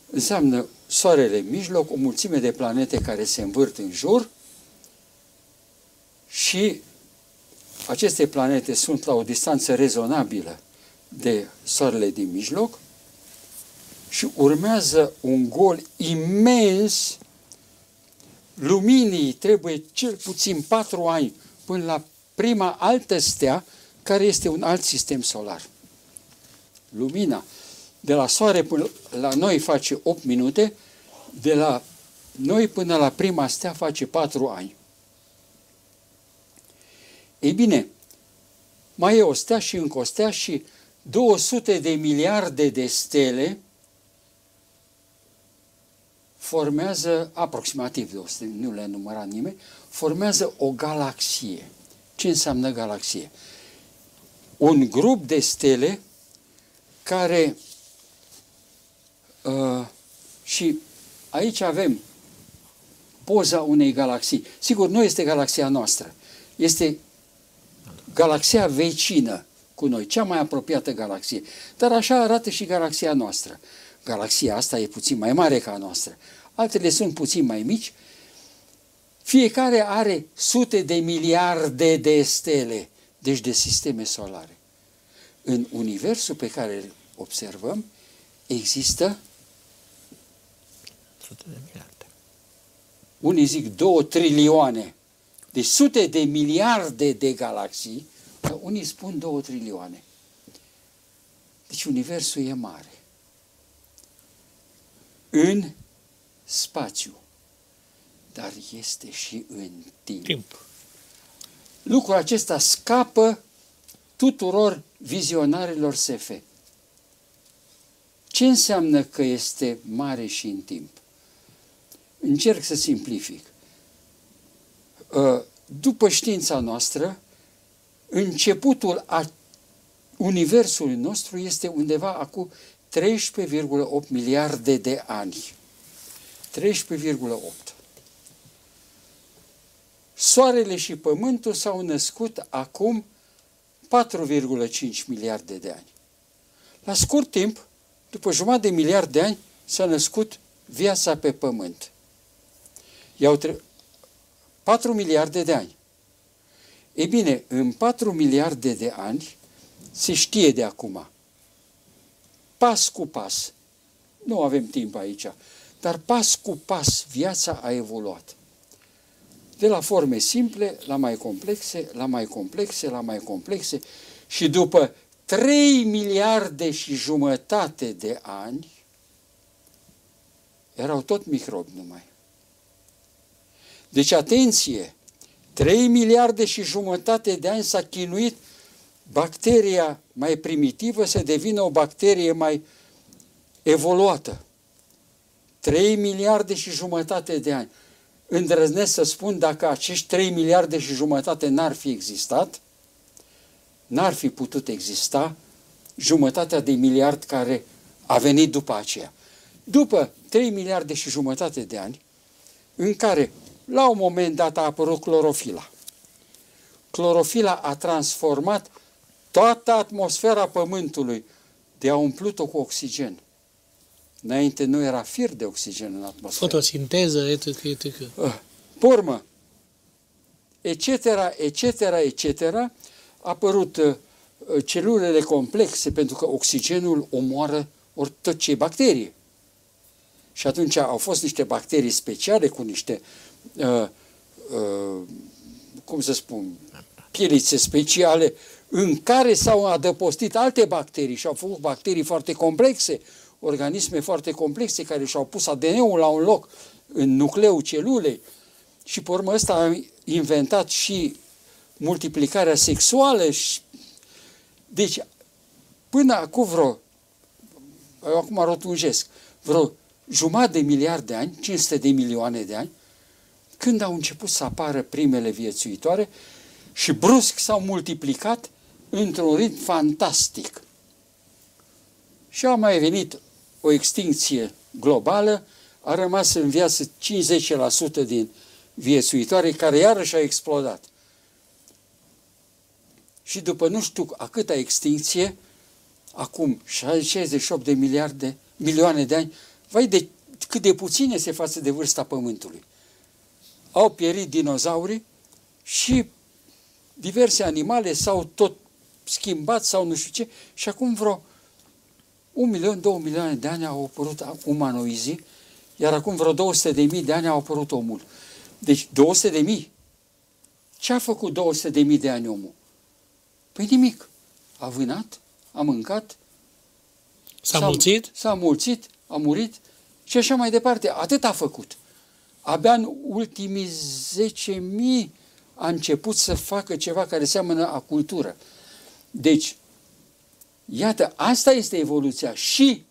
Înseamnă Soarele în mijloc, o mulțime de planete care se învârt în jur și aceste planete sunt la o distanță rezonabilă de Soarele din mijloc și urmează un gol imens. Luminii trebuie cel puțin 4 ani până la prima altă stea, care este un alt sistem solar. Lumina de la Soare până la noi face 8 minute, de la noi până la prima stea face 4 ani. Ei bine, mai e o stea și încă o stea și 200 de miliarde de stele formează, aproximativ 200, nu le-a numărat nimeni, formează o galaxie. Ce înseamnă galaxie? Un grup de stele care și aici avem poza unei galaxii. Sigur, nu este galaxia noastră, este galaxia vecină cu noi, cea mai apropiată galaxie. Dar așa arată și galaxia noastră. Galaxia asta e puțin mai mare ca a noastră. Altele sunt puțin mai mici. Fiecare are sute de miliarde de stele, deci de sisteme solare. În universul pe care îl observăm există sute de miliarde. Unii zic 2 trilioane. Deci sute de miliarde de galaxii, dar unii spun 2 trilioane. Deci universul e mare. În spațiu, dar este și în timp. Lucrul acesta scapă tuturor vizionarilor SF. Ce înseamnă că este mare și în timp? Încerc să simplific. După știința noastră, începutul universului nostru este undeva acum 13,8 miliarde de ani. 13,8. Soarele și Pământul s-au născut acum 4,5 miliarde de ani. La scurt timp, după jumătate de miliard de ani, s-a născut viața pe Pământ. 4 miliarde de ani. Ei bine, în 4 miliarde de ani se știe de acum, pas cu pas, nu avem timp aici, dar pas cu pas viața a evoluat. De la forme simple la mai complexe, la mai complexe, la mai complexe și după 3 miliarde și jumătate de ani erau tot microbi numai. Deci, atenție, 3 miliarde și jumătate de ani s-a chinuit bacteria mai primitivă să devină o bacterie mai evoluată. 3 miliarde și jumătate de ani. Îndrăznesc să spun, dacă acești 3 miliarde și jumătate n-ar fi existat, n-ar fi putut exista jumătatea de miliard care a venit după aceea. După 3 miliarde și jumătate de ani, în care la un moment dat a apărut clorofila. Clorofila a transformat toată atmosfera Pământului, de a umplut-o cu oxigen. Înainte nu era fir de oxigen în atmosferă. Fotosinteză, etc. Pe urmă, etc., a apărut celulele complexe, pentru că oxigenul omoară tot ce e bacterie. Și atunci au fost niște bacterii speciale cu niște, cum să spun, pielițe speciale în care s-au adăpostit alte bacterii și au făcut bacterii foarte complexe, organisme foarte complexe care și-au pus ADN-ul la un loc în nucleul celulei și pe urmă ăsta a inventat și multiplicarea sexuală. Deci, până acum acum rotunjesc, vreo jumătate de miliard de ani, 500 de milioane de ani, când au început să apară primele viețuitoare și brusc s-au multiplicat într-un ritm fantastic. Și a mai venit o extincție globală, a rămas în viață 50% din viețuitoare, care iarăși a explodat. Și după nu știu a câta extincție, acum 68 de milioane de ani, vai de cât de puține se față de vârsta Pământului. Au pierit dinozaurii și diverse animale s-au tot schimbat sau nu știu ce, și acum vreo 1 milion, 2 milioane de ani au apărut umanoizii, iar acum vreo 200.000 de ani au apărut omul. Deci 200.000. Ce a făcut 200.000 de ani omul? Păi nimic. A vânat, a mâncat, s-a mulțit, a murit și așa mai departe. Atât a făcut. Abia în ultimii 10.000 a început să facă ceva care seamănă a cultură. Deci, iată, asta este evoluția și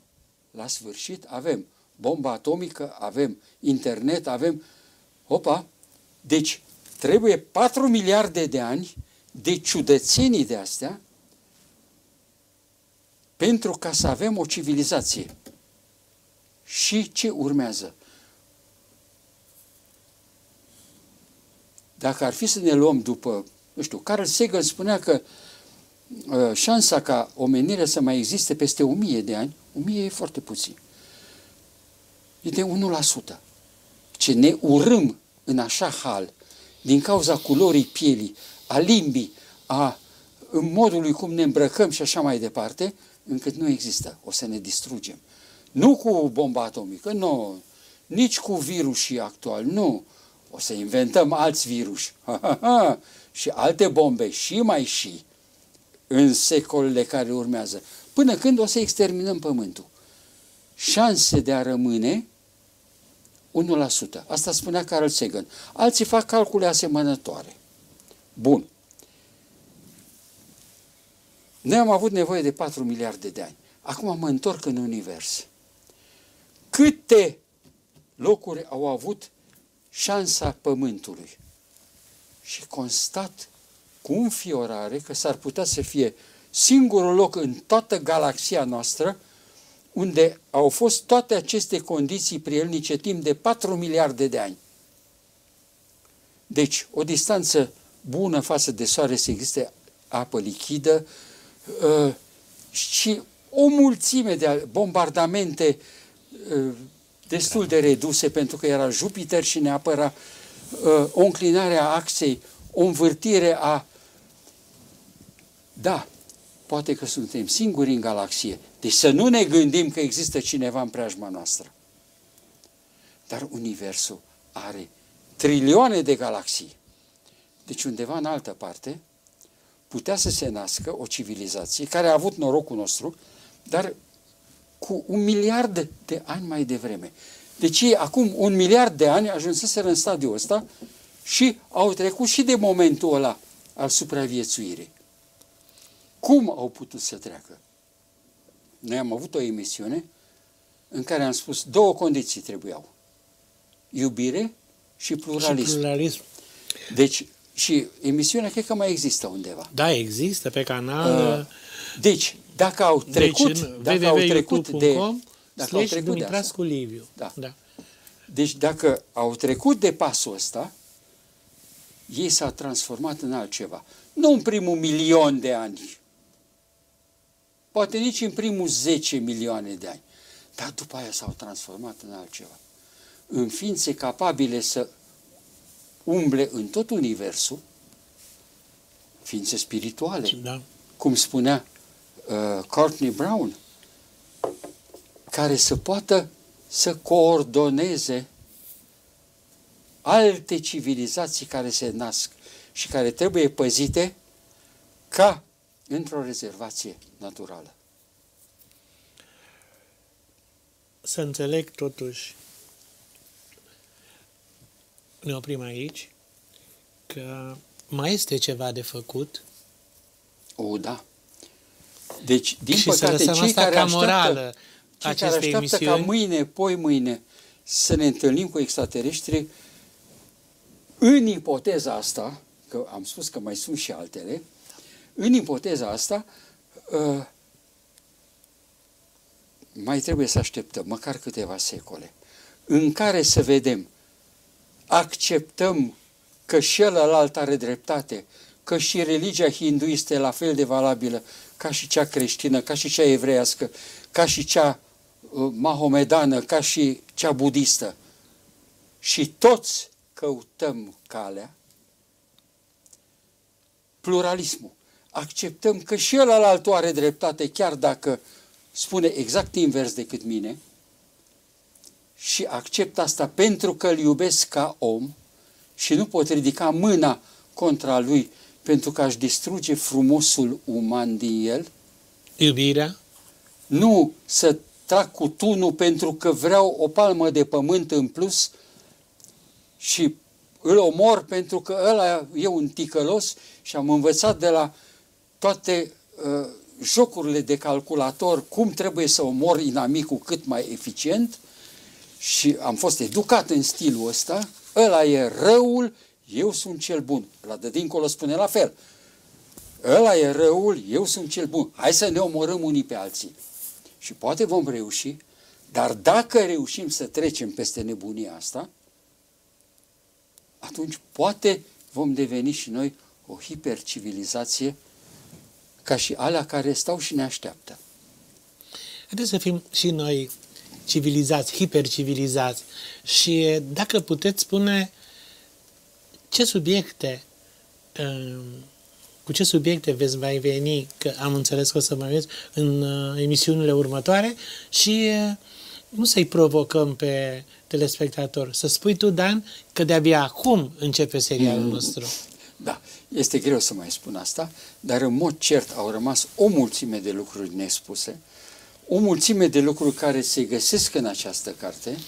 la sfârșit avem bomba atomică, avem internet, avem... Opa! Deci, trebuie 4 miliarde de ani de ciudățenii de astea pentru ca să avem o civilizație. Și ce urmează? Dacă ar fi să ne luăm după, nu știu, Carl Sagan spunea că șansa ca omenirea să mai existe peste 1000 de ani, 1000 e foarte puțin, e de 1%. Ce ne urâm în așa hal, din cauza culorii pielii, a limbii, a modului cum ne îmbrăcăm și așa mai departe, încât nu există. O să ne distrugem. Nu cu bomba atomică, nu. Nici cu virusii actuali, nu. O să inventăm alți viruși. Și alte bombe și mai și în secolele care urmează. Până când o să exterminăm Pământul. Șanse de a rămâne 1%. Asta spunea Carl Sagan. Alții fac calcule asemănătoare. Bun. Noi am avut nevoie de 4 miliarde de ani. Acum mă întorc în univers. Câte locuri au avut șansa Pământului? Și constat cu înfiorare că s-ar putea să fie singurul loc în toată galaxia noastră unde au fost toate aceste condiții prielnice timp de 4 miliarde de ani. Deci, o distanță bună față de Soare să existe apă lichidă și o mulțime de bombardamente destul de reduse, pentru că era Jupiter și ne apăra, o înclinare a axei, o învârtire a... Da, poate că suntem singuri în galaxie. Deci să nu ne gândim că există cineva în preajma noastră. Dar Universul are trilioane de galaxii. Deci undeva în altă parte putea să se nască o civilizație care a avut norocul nostru, dar cu 1 miliard de ani mai devreme. Deci acum 1 miliard de ani ajunseseră în stadiul ăsta și au trecut și de momentul ăla al supraviețuirii. Cum au putut să treacă? Noi am avut o emisiune în care am spus 2 condiții trebuiau. Iubire și pluralism. Și pluralism. Deci, și emisiunea cred că mai există undeva. Da, există pe canal. Deci, dacă au trecut, dacă au trecut de... Dacă au trecut de asta. Liviu. Da. Da. Deci, dacă au trecut de pasul ăsta, ei s-au transformat în altceva. Nu în primul 1.000.000 de ani, poate nici în primul 10 milioane de ani, dar după aia s-au transformat în altceva. În ființe capabile să umble în tot universul, ființe spirituale, Da. cum spunea Courtney Brown, care să poată să coordoneze alte civilizații care se nasc și care trebuie păzite ca într-o rezervație naturală. Să înțeleg totuși, ne oprim aici, că mai este ceva de făcut. O, da. Deci, din și păcate, cei care așteaptă ca mâine, poi mâine, să ne întâlnim cu extraterestri, în ipoteza asta, că am spus că mai sunt și altele, în ipoteza asta, mai trebuie să așteptăm măcar câteva secole. în care să vedem, acceptăm că și celălalt are dreptate, că și religia hinduistă e la fel de valabilă ca și cea creștină, ca și cea evreiască, ca și cea mahomedană, ca și cea budistă. Și toți căutăm calea, pluralismul. Acceptăm că și celălalt are dreptate, chiar dacă spune exact invers decât mine, și accept asta pentru că îl iubesc ca om și nu pot ridica mâna contra lui pentru că aș distruge frumosul uman din el. Iubirea. Nu să trag cu tunul pentru că vreau o palmă de pământ în plus și îl omor pentru că ăla e un ticălos și am învățat de la toate jocurile de calculator cum trebuie să omor inamicul cât mai eficient și am fost educat în stilul ăsta, ăla e răul, eu sunt cel bun. La de dincolo spune la fel. Ăla e răul, eu sunt cel bun. Hai să ne omorâm unii pe alții. Și poate vom reuși, dar dacă reușim să trecem peste nebunia asta, atunci poate vom deveni și noi o hipercivilizație ca și alea care stau și ne așteaptă. Haideți să fim și noi civilizați, hipercivilizați. Și dacă puteți spune ce subiecte, cu ce subiecte veți mai veni, că am înțeles că o să mai vezi în emisiunile următoare și nu să-i provocăm pe telespectator. Să spui tu, Dan, că de-abia acum începe serialul nostru. Da, este greu să mai spun asta, dar în mod cert au rămas o mulțime de lucruri nespuse, o mulțime de lucruri care se găsesc în această carte.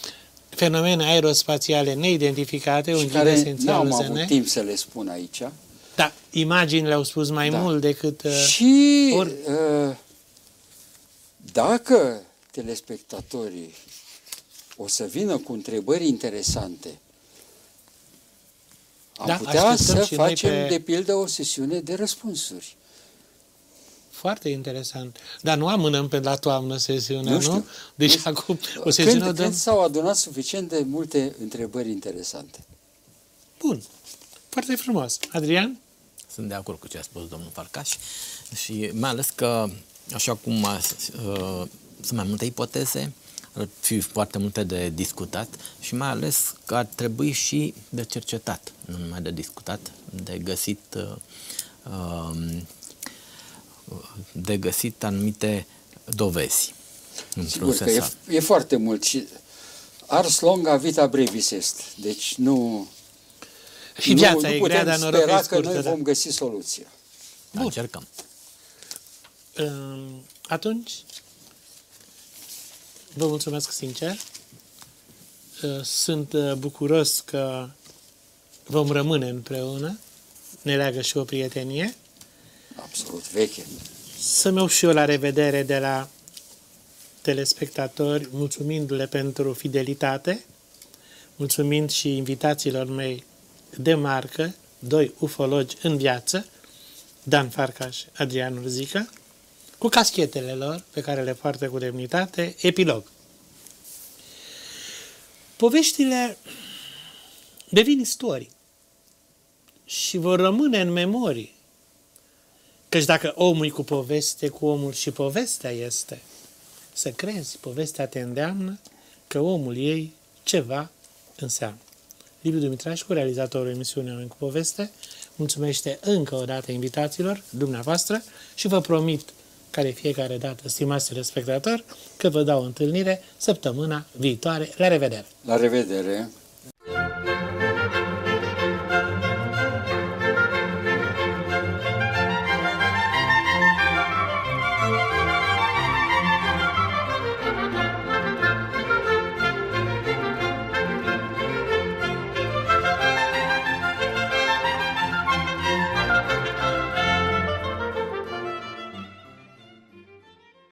Fenomene aerospațiale neidentificate, și care n-am avut timp să le spun aici. Da, imaginile au spus mai mult decât... Și dacă telespectatorii o să vină cu întrebări interesante, am putea să facem, de pildă, o sesiune de răspunsuri. Foarte interesant. Dar nu amânăm pe la toamnă sesiunea, nu? Știu. Deci acum o sesiune când s-au adunat suficient de multe întrebări interesante. Bun. Foarte frumos. Adrian? Sunt de acord cu ce a spus domnul Farcaș și mai ales că, așa cum sunt mai multe ipoteze, ar fi foarte multe de discutat și mai ales că ar trebui și de cercetat, nu numai de discutat, de găsit anumite dovezi. Sigur că e foarte mult și ars longa vita brevis est. Deci nu... Și viața e grea, dar noroc spera că noi vom găsi soluția. Bun. Încercăm. Atunci, vă mulțumesc sincer. Sunt bucuros că vom rămâne împreună. Ne leagă și o prietenie. Absolut veche. Să-mi iau și eu la revedere de la telespectatori, mulțumindu-le pentru fidelitate, mulțumind și invitațiilor mei de marcă, doi ufologi în viață, Dan Farcaș, Adrian Urzică, cu caschetele lor, pe care le poartă cu demnitate, epilog. Poveștile devin istorii și vor rămâne în memorie. Căci dacă omul e cu poveste, cu omul și povestea este. Să crezi, povestea te îndeamnă că omul ei ceva înseamnă. Liviu Dumitrașcu, realizatorul emisiunii Oameni cu Poveste, mulțumește încă o dată invitațiilor dumneavoastră și vă promit ca de fiecare dată, stimați telespectatori, că vă dau o întâlnire săptămâna viitoare. La revedere! La revedere!